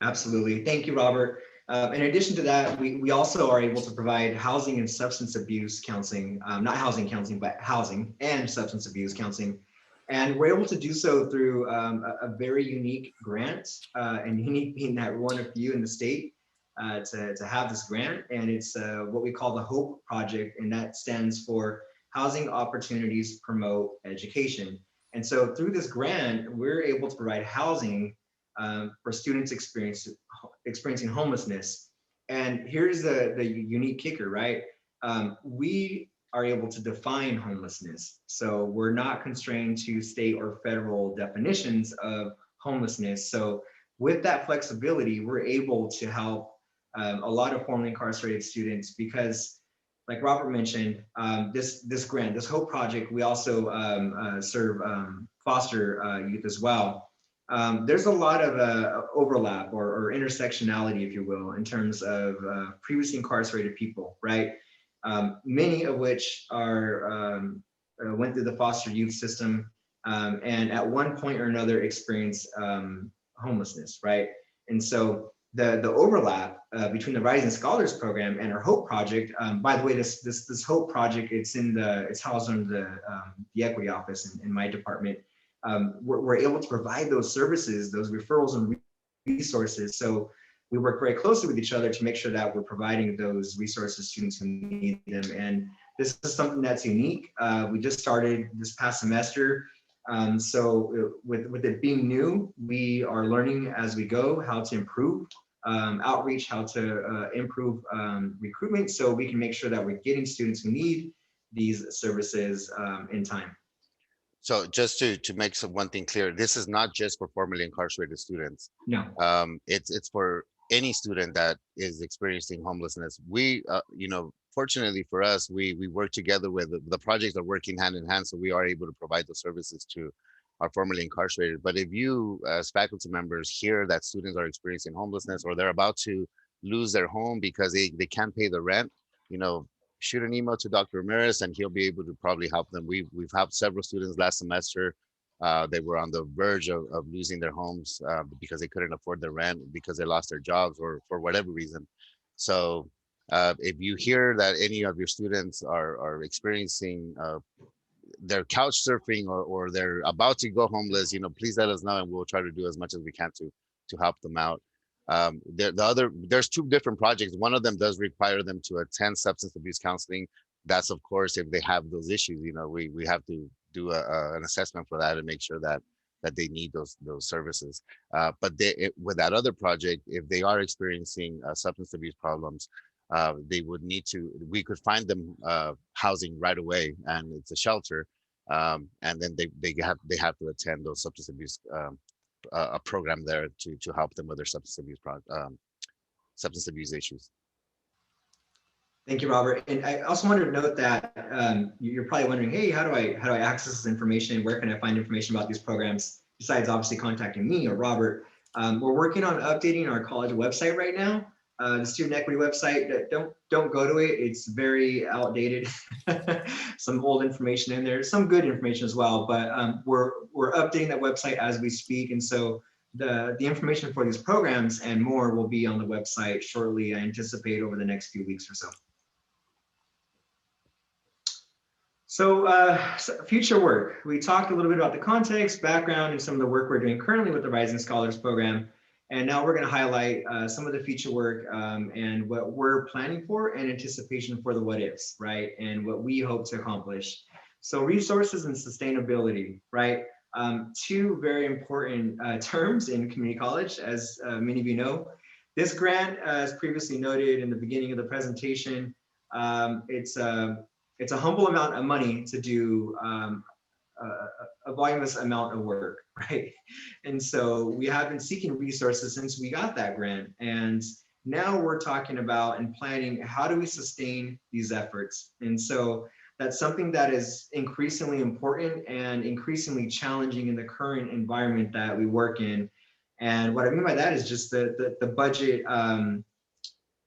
Absolutely. Thank you, Robert. In addition to that, we also are able to provide housing and substance abuse counseling, not housing counseling, but housing and substance abuse counseling. And we're able to do so through a very unique grant, and unique being that we're one of few in the state to have this grant. And it's what we call the HOPE project, and that stands for Housing Opportunities Promote Education. And so through this grant, we're able to provide housing for students experiencing homelessness. And here's the unique kicker, right? We are able to define homelessness. So we're not constrained to state or federal definitions of homelessness. So with that flexibility, we're able to help a lot of formerly incarcerated students because, like Robert mentioned, this grant, this HOPE project, we also serve foster youth as well. There's a lot of overlap or intersectionality, if you will, in terms of previously incarcerated people, right? Many of which went through the foster youth system and at one point or another experienced homelessness, right? And so the overlap between the Rising Scholars Program and our HOPE project, by the way, this HOPE project, it's housed under the Equity Office in my department. We're able to provide those services, those referrals and resources. So we work very closely with each other to make sure that we're providing those resources to students who need them. And this is something that's unique. We just started this past semester. So with it being new, we are learning as we go how to improve outreach, how to improve recruitment, so we can make sure that we're getting students who need these services in time. So just to make one thing clear, this is not just for formerly incarcerated students. No. It's for any student that is experiencing homelessness. We, you know, fortunately for us, we work together with the projects are working hand in hand, so we are able to provide the services to our formerly incarcerated. But if you, as faculty members, hear that students are experiencing homelessness or they're about to lose their home because they can't pay the rent, you know, shoot an email to Dr. Ramirez and he'll be able to probably help them. We've helped several students last semester They were on the verge of losing their homes because they couldn't afford the rent because they lost their jobs or for whatever reason. So if you hear that any of your students are experiencing they're couch surfing or they're about to go homeless, please let us know and we'll try to do as much as we can to help them out. There's two different projects. One of them does require them to attend substance abuse counseling. That's of course if they have those issues. We have to do an assessment for that and make sure that they need those services. But with that other project, if they are experiencing substance abuse problems, they would need to. We could find them housing right away, and it's a shelter. And then they have to attend those substance abuse a program there to help them with their substance abuse issues. Thank you, Robert. And I also wanted to note that you're probably wondering, hey, how do I access this information? Where can I find information about these programs besides obviously contacting me or Robert? We're working on updating our college website right now. The student equity website. Don't go to it. It's very outdated. Some old information in there, some good information as well. But we're updating that website as we speak, and so the information for these programs and more will be on the website shortly. I anticipate over the next few weeks or so. So future work. We talked a little bit about the context, background, and some of the work we're doing currently with the Rising Scholars Program. And now we're going to highlight some of the future work and what we're planning for and anticipation for the what ifs, right? And what we hope to accomplish. So resources and sustainability, right? Two very important terms in community college, as many of you know. This grant, as previously noted in the beginning of the presentation, it's a humble amount of money to do a voluminous amount of work, right? And so we have been seeking resources since we got that grant. And now we're talking about and planning, how do we sustain these efforts? And so that's something that is increasingly important and increasingly challenging in the current environment that we work in. And what I mean by that is just the budget,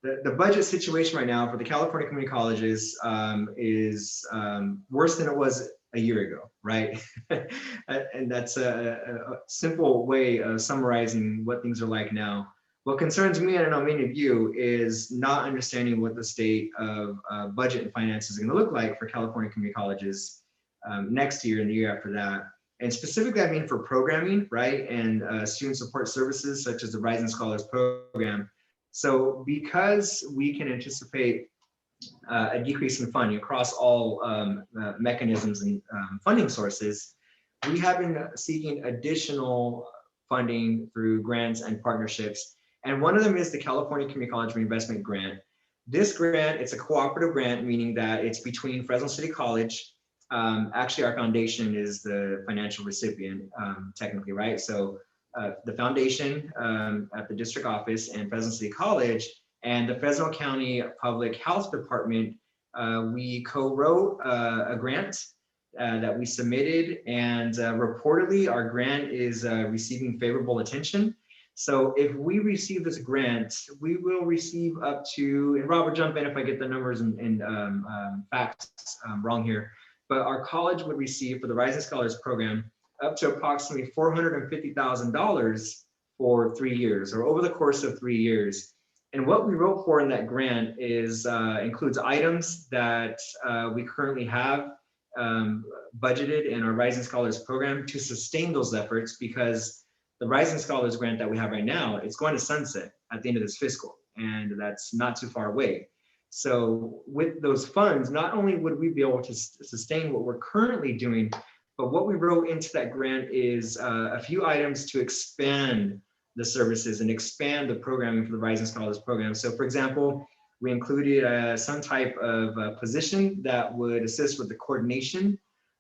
the budget situation right now for the California community colleges is worse than it was a year ago, right? And that's a simple way of summarizing what things are like now. What concerns me, and I know many of you, is not understanding what the state of budget and finances is going to look like for California community colleges next year and the year after that. And specifically, I mean for programming, right? And student support services such as the Rising Scholars Program. So because we can anticipate a decrease in funding across all mechanisms and funding sources, we have been seeking additional funding through grants and partnerships. And one of them is the California Community College Reinvestment Grant. This grant, it's a cooperative grant, meaning that it's between Fresno City College. Actually, our foundation is the financial recipient, technically, right? So the foundation at the district office and Fresno City College and the Fresno County Public Health Department, we co-wrote a grant that we submitted, and reportedly our grant is receiving favorable attention. So if we receive this grant, we will receive up to, and Robert, jump in if I get the numbers and facts wrong here, but our college would receive for the Rising Scholars Program up to approximately $450,000 for 3 years, or over the course of 3 years. And what we wrote for in that grant is includes items that we currently have budgeted in our Rising Scholars Program to sustain those efforts, because the Rising Scholars grant that we have right now, it's going to sunset at the end of this fiscal, and that's not too far away. So with those funds, not only would we be able to sustain what we're currently doing, but what we wrote into that grant is a few items to expand the services and expand the programming for the Rising Scholars Program. So for example, we included some type of position that would assist with the coordination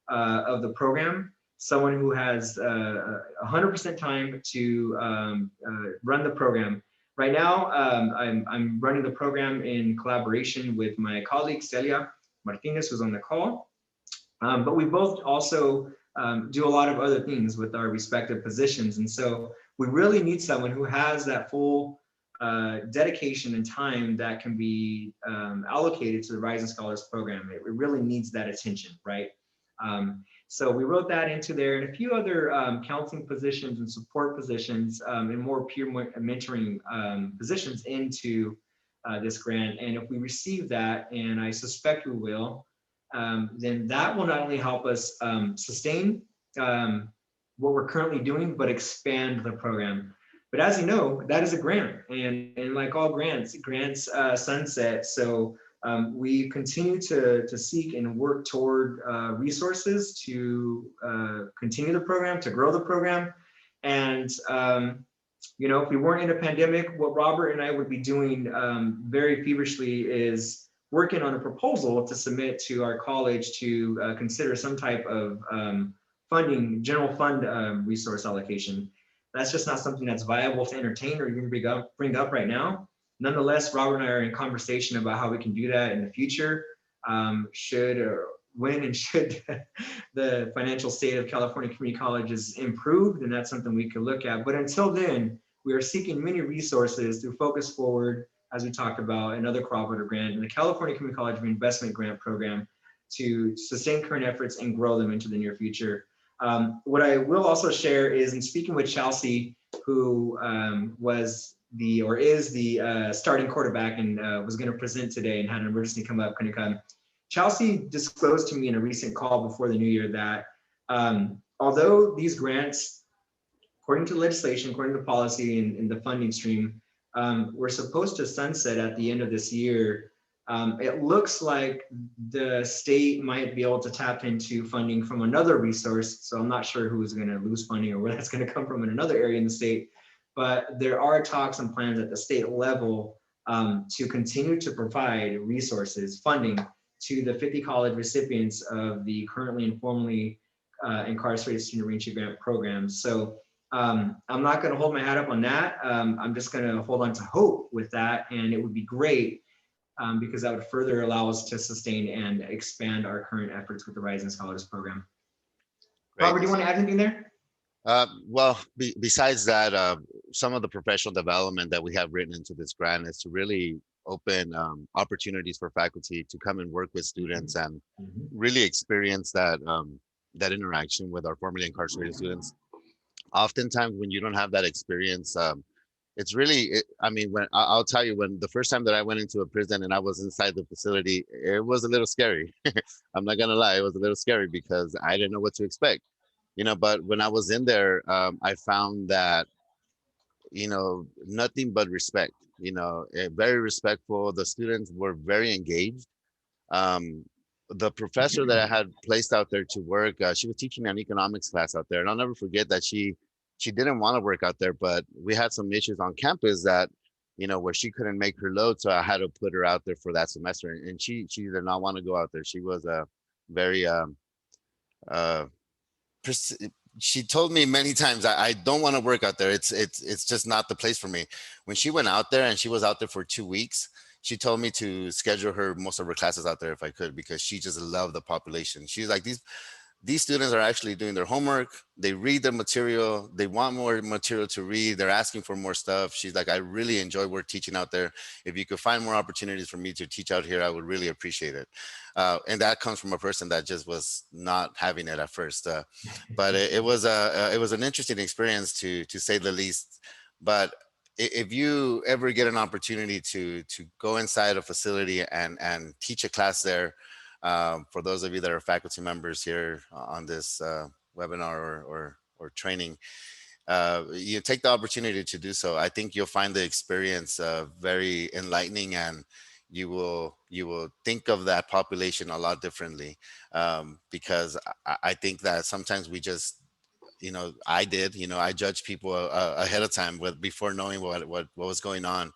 of the program, someone who has 100% time to run the program. Right now, I'm running the program in collaboration with my colleague, Celia Martinez, who's on the call. But we both also do a lot of other things with our respective positions. And so we really need someone who has that full dedication and time that can be allocated to the Rising Scholars Program. It really needs that attention, right? So we wrote that into there, and a few other counseling positions and support positions and more peer mentoring positions into this grant. And if we receive that, and I suspect we will, then that will not only help us sustain what we're currently doing, but expand the program. But as you know, that is a grant, and like all grants sunset. So we continue to seek and work toward resources to continue the program, to grow the program. And you know, if we weren't in a pandemic, what Robert and I would be doing very feverishly is working on a proposal to submit to our college to consider some type of funding, general fund resource allocation. That's just not something that's viable to entertain or even bring up right now. Nonetheless, Robert and I are in conversation about how we can do that in the future. When and should the financial state of California community colleges improve, then that's something we could look at. But until then, we are seeking many resources through Focus Forward, as we talked about, another cooperative grant, and the California Community College Reinvestment Grant Program to sustain current efforts and grow them into the near future. What I will also share is, in speaking with Chelsea, who is the starting quarterback and was going to present today and had an emergency come up, couldn't come. Chelsea disclosed to me in a recent call before the new year that although these grants, according to legislation, according to policy and the funding stream, we're supposed to sunset at the end of this year, it looks like the state might be able to tap into funding from another resource. So I'm not sure who's going to lose funding or where that's going to come from in another area in the state. But there are talks and plans at the state level to continue to provide resources, funding to the 50 college recipients of the currently and formerly incarcerated student reentry grant programs. So I'm not going to hold my hat up on that. I'm just going to hold on to hope with that, and it would be great because that would further allow us to sustain and expand our current efforts with the Rising Scholars Program. Great. Robert, do you want to add anything there? Well, besides that, some of the professional development that we have written into this grant is to really open opportunities for faculty to come and work with students and really experience that that interaction with our formerly incarcerated students. Oftentimes, when you don't have that experience, it's really, I mean, when I'll tell you, when the first time that I went into a prison and I was inside the facility, it was a little scary. I'm not gonna lie, it was a little scary because I didn't know what to expect. You know, but when I was in there, I found that, you know, nothing but respect, you know, very respectful. The students were very engaged. The professor that I had placed out there to work, she was teaching an economics class out there. And I'll never forget that she didn't want to work out there, but we had some issues on campus that, you know, where she couldn't make her load. So I had to put her out there for that semester. And she did not want to go out there. She was a very, she told me many times, I don't want to work out there. It's just not the place for me. When she went out there and she was out there for 2 weeks, she told me to schedule her most of her classes out there if I could, because she just loved the population. She's like, these students are actually doing their homework. They read the material. They want more material to read. They're asking for more stuff. She's like, I really enjoy work teaching out there. If you could find more opportunities for me to teach out here, I would really appreciate it. And that comes from a person that just was not having it at first. But it was an interesting experience to say the least. But if you ever get an opportunity to go inside a facility and teach a class there, for those of you that are faculty members here on this webinar or training, you take the opportunity to do so. I think you'll find the experience very enlightening, and you will think of that population a lot differently, because I think that sometimes we just, you know, I judge people ahead of time before knowing what was going on.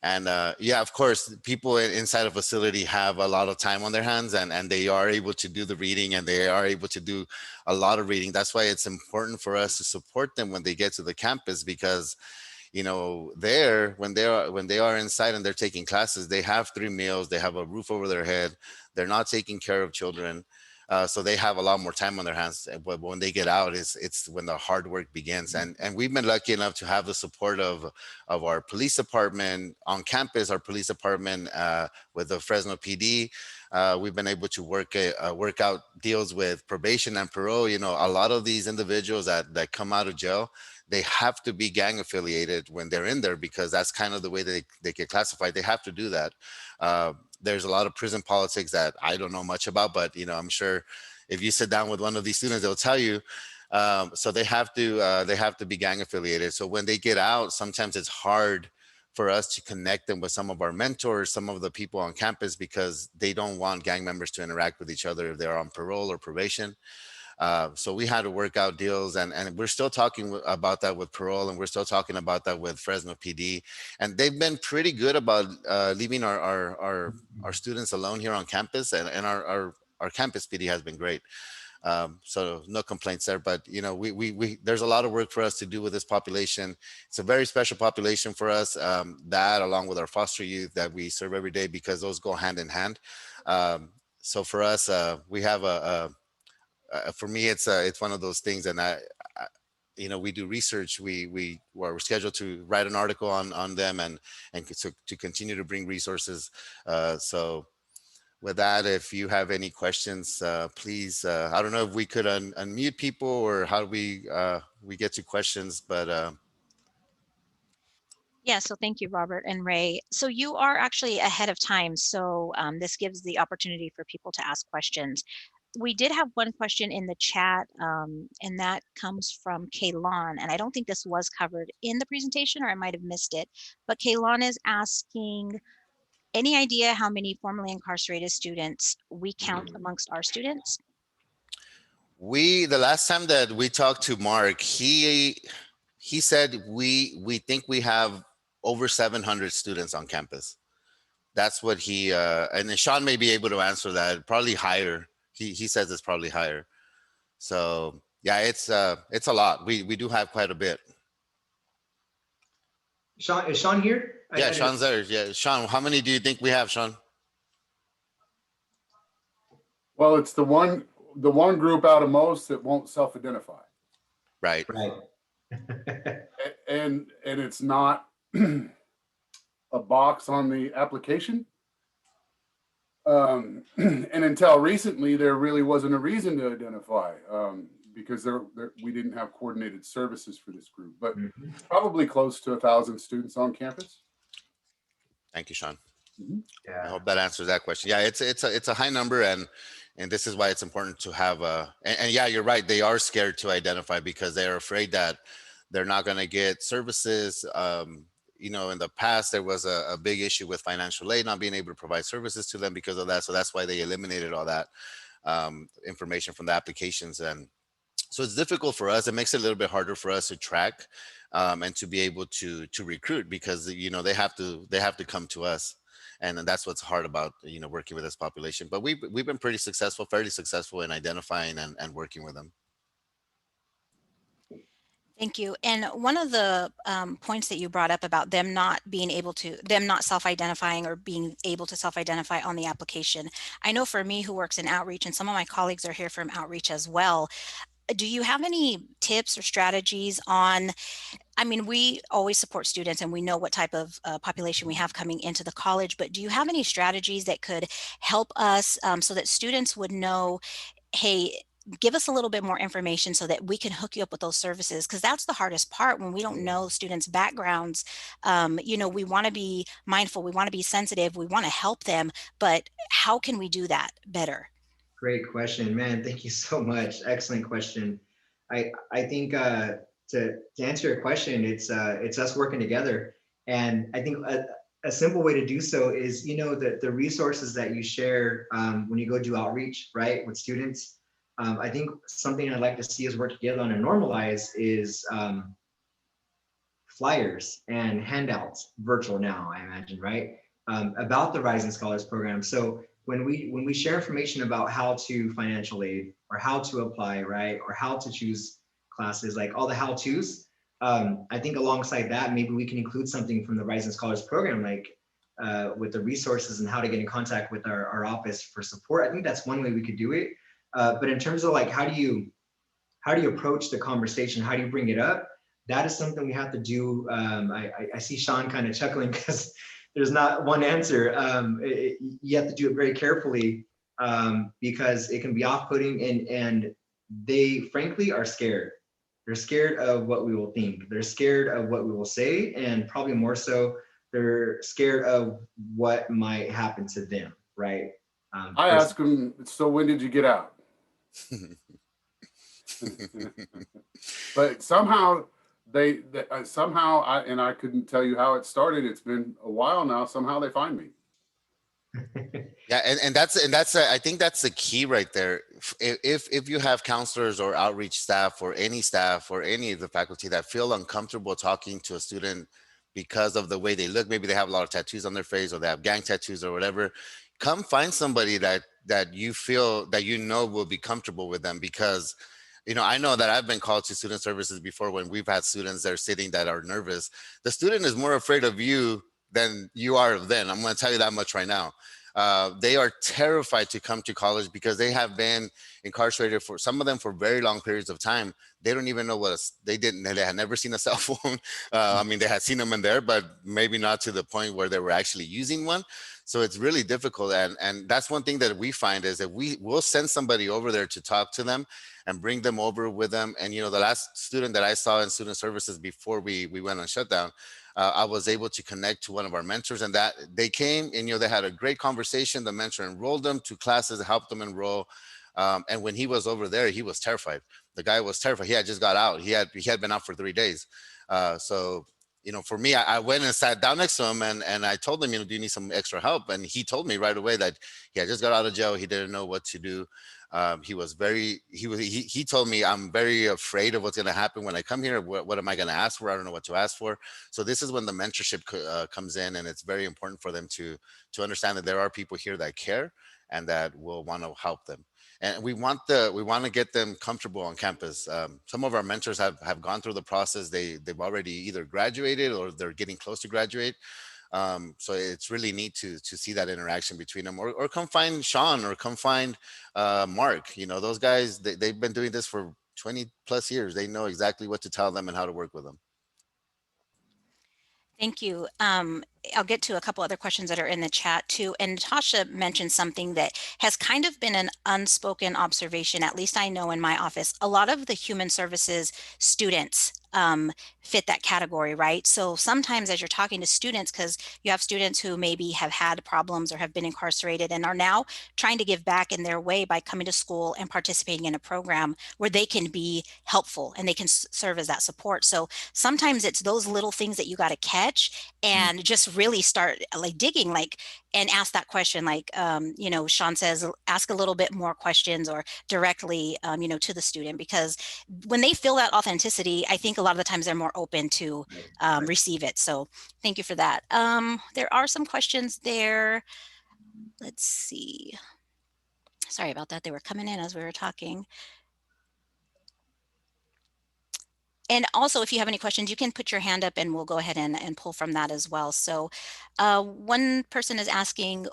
And yeah, of course, people inside a facility have a lot of time on their hands, and they are able to do the reading, and they are able to do a lot of reading. That's why it's important for us to support them when they get to the campus, because, you know, when they are inside and they're taking classes, they have 3 meals, they have a roof over their head, they're not taking care of children. So they have a lot more time on their hands. But when they get out, it's when the hard work begins. And we've been lucky enough to have the support of our police department on campus, our police department with the Fresno PD. We've been able to work out deals with probation and parole. You know, a lot of these individuals that come out of jail, they have to be gang affiliated when they're in there, because that's kind of the way they get classified. They have to do that. There's a lot of prison politics that I don't know much about, but you know, I'm sure if you sit down with one of these students, they'll tell you. So they have to be gang affiliated. So when they get out, sometimes it's hard for us to connect them with some of our mentors, some of the people on campus, because they don't want gang members to interact with each other if they're on parole or probation. So we had to work out deals, and we're still talking about that with parole, and we're still talking about that with Fresno PD, and they've been pretty good about leaving our students alone here on campus, and our campus PD has been great. So no complaints there, but you know, we there's a lot of work for us to do with this population. It's a very special population for us, that along with our foster youth that we serve every day, because those go hand in hand. So for us, we have for me, it's one of those things, and you know, we do research. We're scheduled to write an article on them, and to continue to bring resources. So with that, if you have any questions, please. I don't know if we could unmute people, or how do we get to questions, but. Yeah, so thank you, Robert and Ray. So you are actually ahead of time. So this gives the opportunity for people to ask questions. We did have one question in the chat, and that comes from Kaylon. And I don't think this was covered in the presentation, or I might have missed it. But Kaylon is asking, any idea how many formerly incarcerated students we count amongst our students? The last time that we talked to Mark, he said we think we have over 700 students on campus. That's what he and then Sean may be able to answer that. Probably higher. He says it's probably higher. So yeah, it's a lot. We do have quite a bit. Sean, is Sean here? Yeah, Sean's there. Yeah, Sean, how many do you think we have, Sean? Well, it's the one group out of most that won't self-identify. Right. Right. And it's not a box on the application. And until recently, there really wasn't a reason to identify, because we didn't have coordinated services for this group, but probably close to 1,000 students on campus. Thank you, Sean. Yeah. I hope that answers that question. Yeah, it's a high number, and this is why it's important to have and yeah, you're right. They are scared to identify because they're afraid that they're not going to get services. You know, in the past, there was a big issue with financial aid, not being able to provide services to them because of that. So that's why they eliminated all that information from the applications. And so it's difficult for us. It makes it a little bit harder for us to track and to be able to recruit, because, you know, they have to come to us. And that's what's hard about, you know, working with this population. But we've been pretty successful, fairly successful in identifying and working with them. Thank you. And one of the points that you brought up about them not self-identifying or being able to self-identify on the application. I know for me, who works in outreach, and some of my colleagues are here from outreach as well. Do you have any tips or strategies on, I mean, we always support students and we know what type of population we have coming into the college, but do you have any strategies that could help us so that students would know, hey, give us a little bit more information so that we can hook you up with those services? Because that's the hardest part when we don't know students' backgrounds. You know, we want to be mindful, we want to be sensitive, we want to help them, but how can we do that better? Great question, man. Thank you so much. Excellent question. I think to answer your question, it's us working together. And I think a simple way to do so is, you know, the resources that you share when you go do outreach, right, with students. I think something I'd like to see us work together on and normalize is flyers and handouts, virtual now, I imagine, right, about the Rising Scholars Program. So when we share information about how to financial aid or how to apply, right, or how to choose classes, like all the how-tos, I think alongside that, maybe we can include something from the Rising Scholars Program, like with the resources and how to get in contact with our office for support. I think that's one way we could do it. But in terms of like, how do you approach the conversation? How do you bring it up? That is something we have to do. I see Sean kind of chuckling because there's not one answer. You have to do it very carefully because it can be off-putting, and they frankly are scared. They're scared of what we will think. They're scared of what we will say, and probably more so, they're scared of what might happen to them, right? I ask them, so when did you get out? But somehow I couldn't tell you how it started. It's been a while now. Somehow they find me. Yeah, and that's I think that's the key right there. If you have counselors or outreach staff or any of the faculty that feel uncomfortable talking to a student because of the way they look, maybe they have a lot of tattoos on their face or they have gang tattoos or whatever, come find somebody that you feel that will be comfortable with them. Because I know that I've been called to student services before when we've had students that are sitting that are nervous. The student is more afraid of you than you are of them. I'm going to tell you that much right now. They are terrified to come to college because they have been incarcerated for some of them for very long periods of time. They don't even know they had never seen a cell phone. I mean, they had seen them in there, but maybe not to the point where they were actually using one. So it's really difficult. And that's one thing that we find is that we'll send somebody over there to talk to them and bring them over with them. And, the last student that I saw in student services before we went on shutdown, I was able to connect to one of our mentors, and that they came and, they had a great conversation. The mentor enrolled them to classes, helped them enroll. And when he was over there, he was terrified. The guy was terrified. He had just got out. He had been out for 3 days. So, for me, I went and sat down next to him and I told him, do you need some extra help? And he told me right away that he had just got out of jail. He didn't know what to do. He told me, I'm very afraid of what's going to happen when I come here. What am I going to ask for? I don't know what to ask for. So this is when the mentorship comes in, and it's very important for them to understand that there are people here that care and that will want to help them. And we want to get them comfortable on campus. Some of our mentors have gone through the process. They've already either graduated or they're getting close to graduate. So it's really neat to see that interaction between them, or come find Sean or come find Mark. Those guys, they've been doing this for 20 plus years. They know exactly what to tell them and how to work with them. Thank you. I'll get to a couple other questions that are in the chat too. And Natasha mentioned something that has kind of been an unspoken observation, at least I know in my office. A lot of the human services students fit that category, right? So sometimes as you're talking to students, because you have students who maybe have had problems or have been incarcerated and are now trying to give back in their way by coming to school and participating in a program where they can be helpful and they can serve as that support. So sometimes it's those little things that you got to catch and just really start like digging, and ask that question, Sean says, ask a little bit more questions or directly, to the student, because when they feel that authenticity, I think a lot of the times they're more open to receive it. So thank you for that. There are some questions there. Let's see. Sorry about that. They were coming in as we were talking. And also, if you have any questions, you can put your hand up and we'll go ahead and pull from that as well. So one person is asking,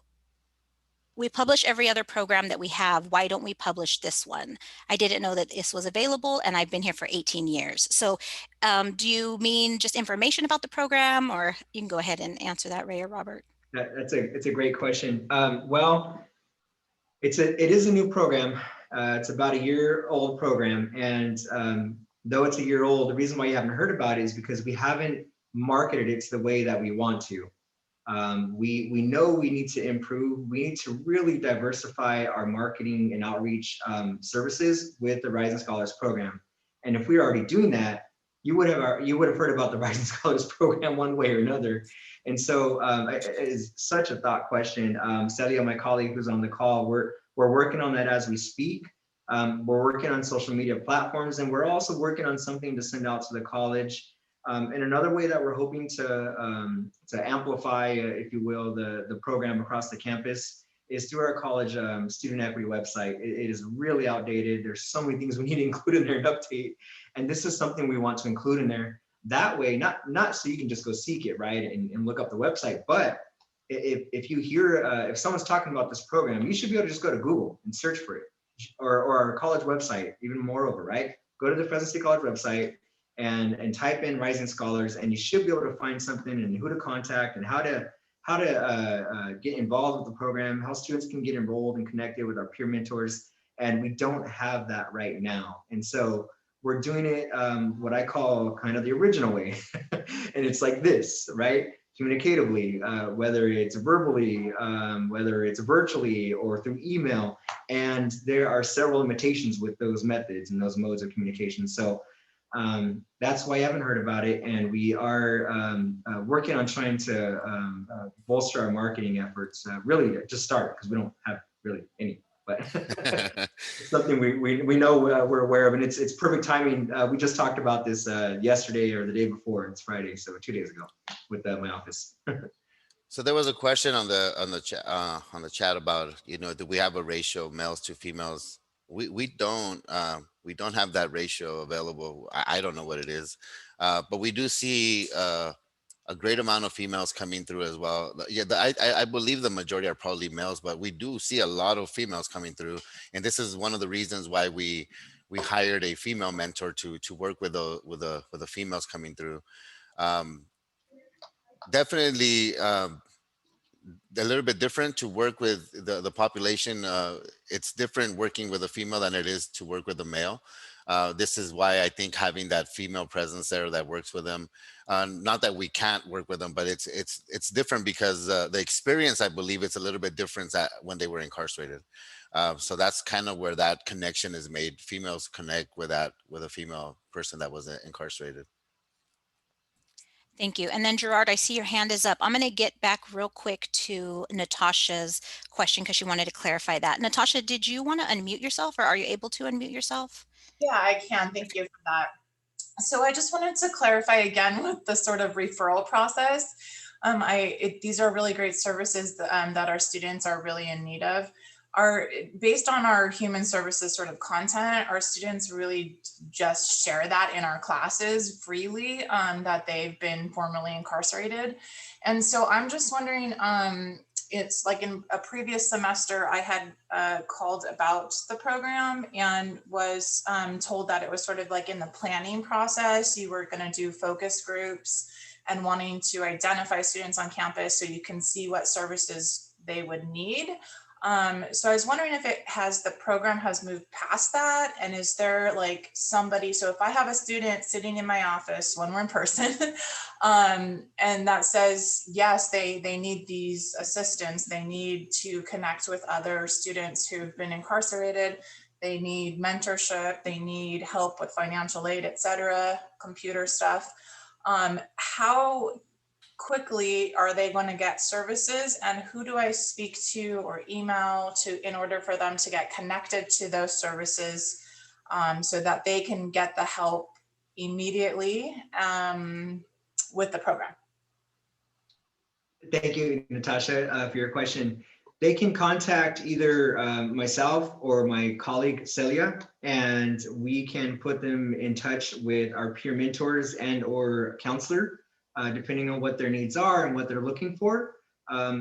we publish every other program that we have. Why don't we publish this one? I didn't know that this was available, and I've been here for 18 years. So do you mean just information about the program, or you can go ahead and answer that, Ray or Robert? It's a great question. Well, it is a new program. It's about a year-old program, and though it's a year old, the reason why you haven't heard about it is because we haven't marketed it to the way that we want to. We know we need to improve. We need to really diversify our marketing and outreach services with the Rising Scholars Program. And if we're already doing that, you would have heard about the Rising Scholars Program one way or another. And so it is such a thought question. Celia, my colleague who's on the call, we're working on that as we speak. We're working on social media platforms, and we're also working on something to send out to the college. And another way that we're hoping to amplify, if you will, the program across the campus is through our college student equity website. It is really outdated. There's so many things we need to include in there and update. And this is something we want to include in there. That way, not so you can just go seek it, right, and look up the website, but if you hear, if someone's talking about this program, you should be able to just go to Google and search for it. or our college website, even moreover, right? Go to the Fresno State College website and type in Rising Scholars, and you should be able to find something and who to contact and how to get involved with the program, how students can get enrolled and connected with our peer mentors. And we don't have that right now. And so we're doing it what I call kind of the original way. And it's like this, right? Communicatively, whether it's verbally, whether it's virtually or through email. And there are several limitations with those methods and those modes of communication. So that's why you haven't heard about it. And we are working on trying to bolster our marketing efforts, really just start, because we don't have really any, but it's something we know we're aware of, and it's perfect timing. We just talked about this yesterday or the day before. It's Friday, so 2 days ago with my office. So there was a question on the chat about, do we have a ratio of males to females? We don't have that ratio available. I don't know what it is, but we do see a great amount of females coming through as well. Yeah, I believe the majority are probably males, but we do see a lot of females coming through, and this is one of the reasons why we hired a female mentor to work with the females coming through. Definitely a little bit different to work with the population. It's different working with a female than it is to work with a male. This is why I think having that female presence there that works with them, not that we can't work with them, but it's different because the experience, I believe, it's a little bit different when they were incarcerated. So that's kind of where that connection is made. Females connect with a female person that was incarcerated. Thank you. And then Gerard, I see your hand is up. I'm going to get back real quick to Natasha's question because she wanted to clarify that. Natasha, did you want to unmute yourself, or are you able to unmute yourself? Yeah, I can. Thank you for that. So I just wanted to clarify again with the sort of referral process. These are really great services that our students are really in need of. Based on our human services sort of content, our students really just share that in our classes freely, that they've been formerly incarcerated. And so I'm just wondering, it's like in a previous semester, I had called about the program and was told that it was sort of like in the planning process. You were going to do focus groups and wanting to identify students on campus so you can see what services they would need. So I was wondering if the program has moved past that, and is there like somebody, so if I have a student sitting in my office when we're in person, and that says, yes, they need these assistants, they need to connect with other students who've been incarcerated, they need mentorship, they need help with financial aid, etc., computer stuff, how quickly are they going to get services, and who do I speak to or email to in order for them to get connected to those services, so that they can get the help immediately with the program? Thank you, Natasha, for your question. They can contact either myself or my colleague Celia, and we can put them in touch with our peer mentors and or counselor, depending on what their needs are and what they're looking for.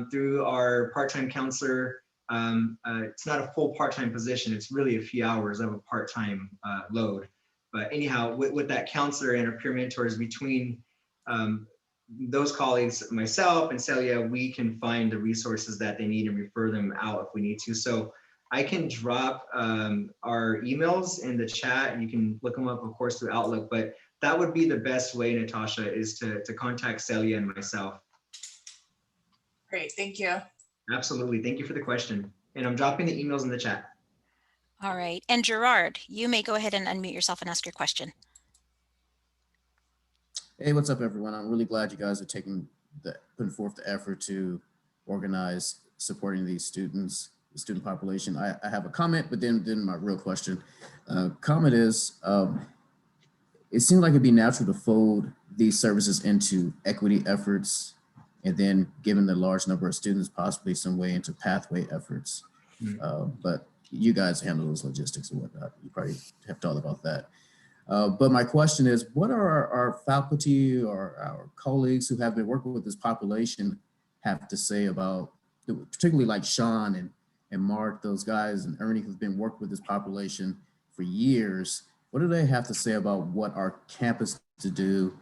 Through our part-time counselor, it's not a full part-time position, it's really a few hours of a part-time load. But anyhow, with that counselor and our peer mentors, between those colleagues, myself and Celia, we can find the resources that they need and refer them out if we need to. So I can drop our emails in the chat, and you can look them up, of course, through Outlook, but that would be the best way, Natasha, is to contact Celia and myself. Great, thank you. Absolutely, thank you for the question. And I'm dropping the emails in the chat. All right, and Gerard, you may go ahead and unmute yourself and ask your question. Hey, what's up, everyone? I'm really glad you guys are putting forth the effort to organize supporting these students, the student population. I have a comment, but then my real question. Comment is, it seems like it'd be natural to fold these services into equity efforts, and then given the large number of students, possibly some way into pathway efforts. But you guys handle those logistics and whatnot. You probably have thought about that. But my question is, what are our faculty or our colleagues who have been working with this population have to say about, particularly like Sean and Mark, those guys, and Ernie who've been working with this population for years, what do they have to say about what our campus to do?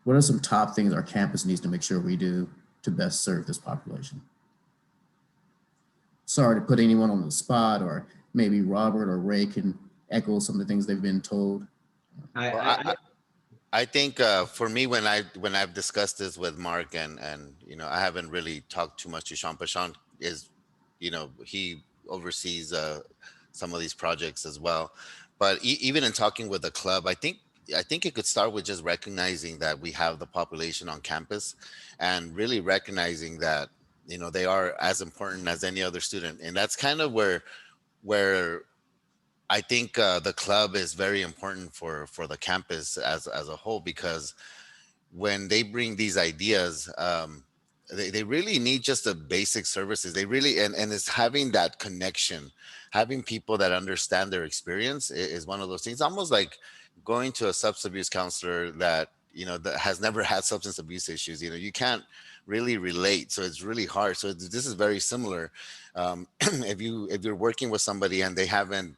What are some top things our campus needs to make sure we do to best serve this population? Sorry to put anyone on the spot, or maybe Robert or Ray can echo some of the things they've been told. I think for me, when I've discussed this with Mark and I haven't really talked too much to Sean, but Sean is, he oversees some of these projects as well. But even in talking with the club, I think it could start with just recognizing that we have the population on campus, and really recognizing that they are as important as any other student, and that's kind of where I think the club is very important for the campus as a whole, because when they bring these ideas, they really need just the basic services. They really, and it's having that connection, having people that understand their experience is one of those things. Almost like going to a substance abuse counselor that that has never had substance abuse issues. You can't really relate, so it's really hard. So this is very similar. If you're working with somebody and they haven't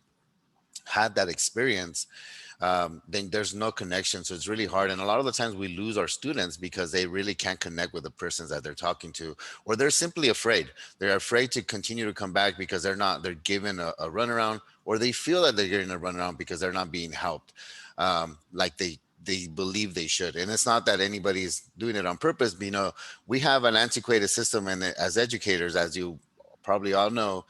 had that experience, then there's no connection. So it's really hard. And a lot of the times we lose our students because they really can't connect with the persons that they're talking to, or they're simply afraid. They're afraid to continue to come back because they're given a runaround, or they feel that they're getting a runaround because they're not being helped like they believe they should. And it's not that anybody's doing it on purpose, but we have an antiquated system, and as educators, as you probably all know,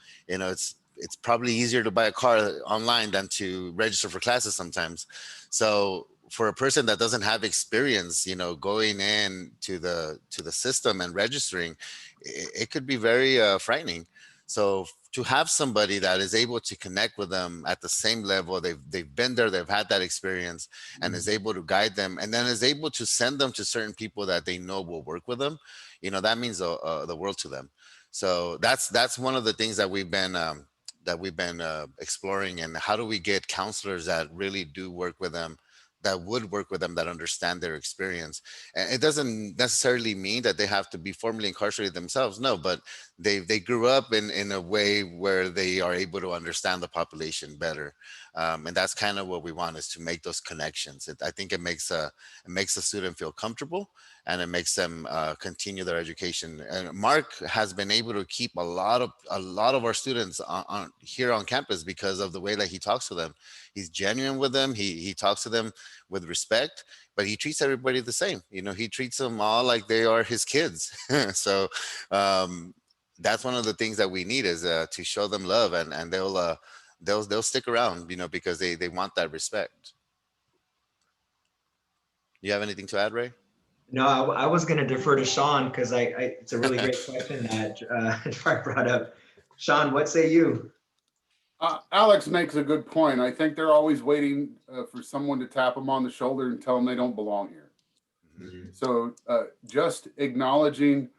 it's probably easier to buy a car online than to register for classes sometimes. So for a person that doesn't have experience, going in to the system and registering, it could be very frightening. So to have somebody that is able to connect with them at the same level, they've been there, they've had that experience, and is able to guide them, and then is able to send them to certain people that they know will work with them, that means the world to them. So that's one of the things that we've been exploring. And how do we get counselors that really do work with them, that would work with them, that understand their experience? And it doesn't necessarily mean that they have to be formally incarcerated themselves. No, but they grew up in a way where they are able to understand the population better. And that's kind of what we want, is to make those connections. I think it makes a student feel comfortable, and it makes them continue their education. And Mark has been able to keep a lot of our students here on campus because of the way that he talks to them. He's genuine with them. He talks to them with respect, but he treats everybody the same. He treats them all like they are his kids. So that's one of the things that we need, is to show them love, and they'll stick around, because they want that respect. You have anything to add, Ray? No, I was going to defer to Sean, because it's a really great question that I brought up. Sean, what say you? Alex makes a good point. I think they're always waiting for someone to tap them on the shoulder and tell them they don't belong here. Mm-hmm. So just acknowledging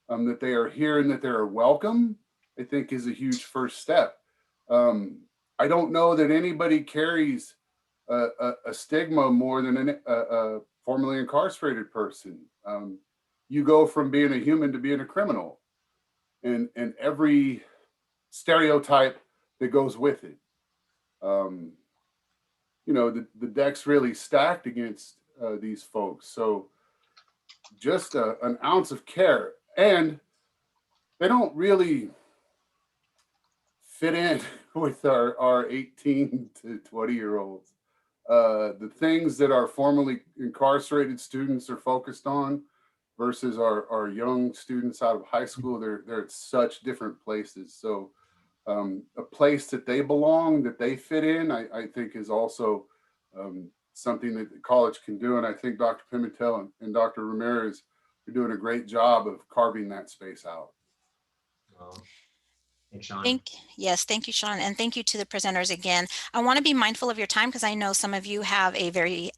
that they are here and that they're welcome, I think, is a huge first step. I don't know that anybody carries a stigma more than a formerly incarcerated person. You go from being a human to being a criminal, and every stereotype that goes with it. The deck's really stacked against these folks. So just an ounce of care, and they don't really fit in with our 18 to 20-year-olds. The things that our formerly incarcerated students are focused on versus our young students out of high school, they're at such different places. So a place that they belong, that they fit in, I think is also something that the college can do. And I think Dr. Pimentel and Dr. Ramirez are doing a great job of carving that space out. Thanks, Sean. Thank you, Sean. And thank you to the presenters again. I want to be mindful of your time, because I know some of you have a very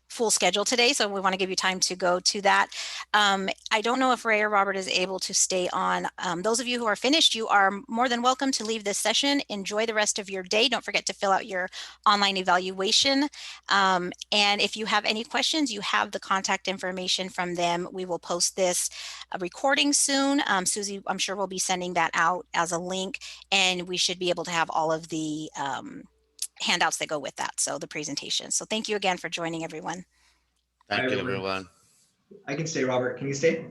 full schedule today, so we want to give you time to go to that. I don't know if Ray or Robert is able to stay on. Those of you who are finished, you are more than welcome to leave this session. Enjoy the rest of your day. Don't forget to fill out your online evaluation. And if you have any questions, you have the contact information from them. We will post this recording soon. Susie, I'm sure we'll be sending that out as a link, and we should be able to have all of the handouts that go with that. So the presentation. So thank you again for joining, everyone. Thank you, everyone. everyone. I can stay, Robert. Can you stay?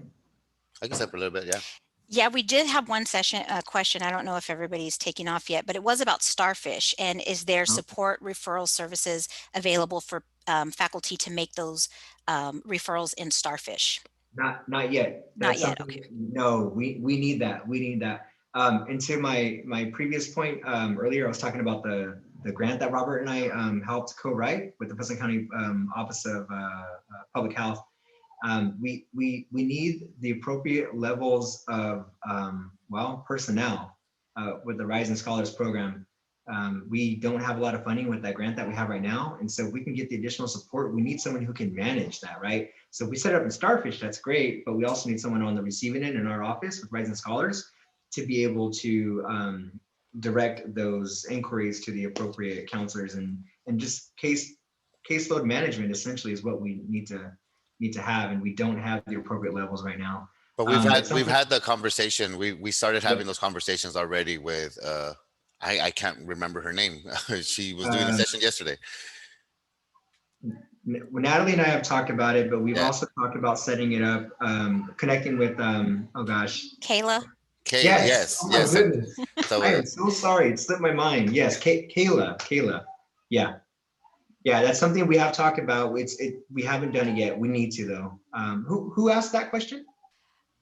I can step a little bit, yeah. Yeah, we did have one question. I don't know if everybody's taking off yet, but it was about Starfish, and is there support referral services available for faculty to make those referrals in Starfish? Not yet. Not yet, something- okay. No, we need that. We need that. And to my previous point earlier, I was talking about the grant that Robert and I helped co-write with the Pleasant County Office of Public Health. We need the appropriate levels of personnel with the Rising Scholars Program. We don't have a lot of funding with that grant that we have right now, and so if we can get the additional support, we need someone who can manage that, right? So if we set up in Starfish, that's great, but we also need someone on the receiving end in our office with Rising Scholars to be able to direct those inquiries to the appropriate counselors, and just caseload management essentially is what we need to have, and we don't have the appropriate levels right now. But we've had the conversation. We started having those conversations already with I can't remember her name. She was doing a session yesterday. Natalie and I have talked about it, but we've Yeah. also talked about setting it up, connecting with Kayla? Yes. Oh my yes. goodness. So I am so sorry. It slipped my mind. Yes, Kayla. Yeah. Yeah, that's something we have talked about. We haven't done it yet. We need to though. Who asked that question?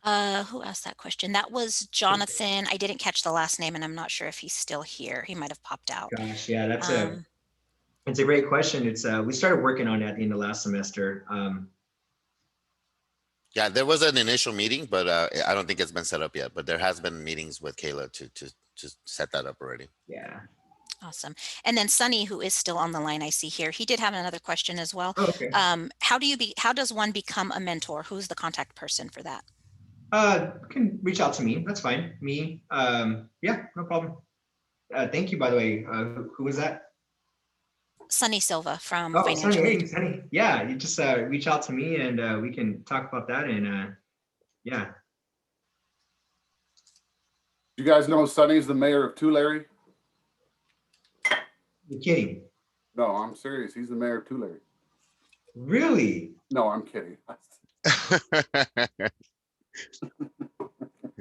Who asked that question? That was Jonathan. I didn't catch the last name, and I'm not sure if he's still here. He might have popped out. Gosh, yeah, that's Um, it's a great question. It's we started working on it at the end of last semester. yeah, there was an initial meeting, but I don't think it's been set up yet. But there has been meetings with Kayla to set that up already. Yeah. Awesome. And then Sunny, who is still on the line, I see here. He did have another question as well. Oh, okay. How does one become a mentor? Who's the contact person for that? You can reach out to me. That's fine. Me. Yeah, no problem. Thank you, by the way. Who was that? Sunny Silva from Oh, Financial Sunny. Aid. Hey, Sunny. Yeah, you just reach out to me and we can talk about that. And yeah. You guys know Sonny's the mayor of Tulare? You're kidding. No, I'm serious. He's the mayor of Tulare. Really? No, I'm kidding.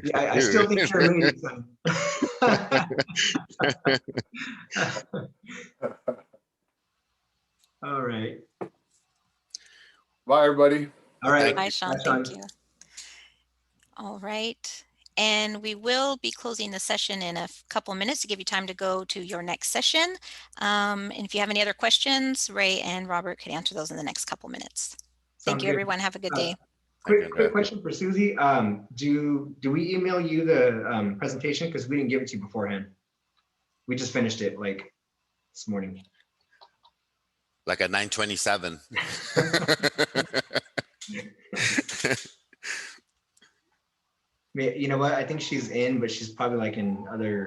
Yeah, I still think you're amazing, Sunny. All right. Bye, everybody. All right. Bye, Sean. Bye, Sean. Thank you. All right. And we will be closing the session in a couple of minutes to give you time to go to your next session. And if you have any other questions, Ray and Robert could answer those in the next couple minutes. Thank Sounds you, good. everyone. Have a good day. Quick question for Susie. Do we email you the presentation? Because we didn't give it to you beforehand. We just finished it like this morning. Like at 9:27. You know what? I think she's in, but she's probably like in other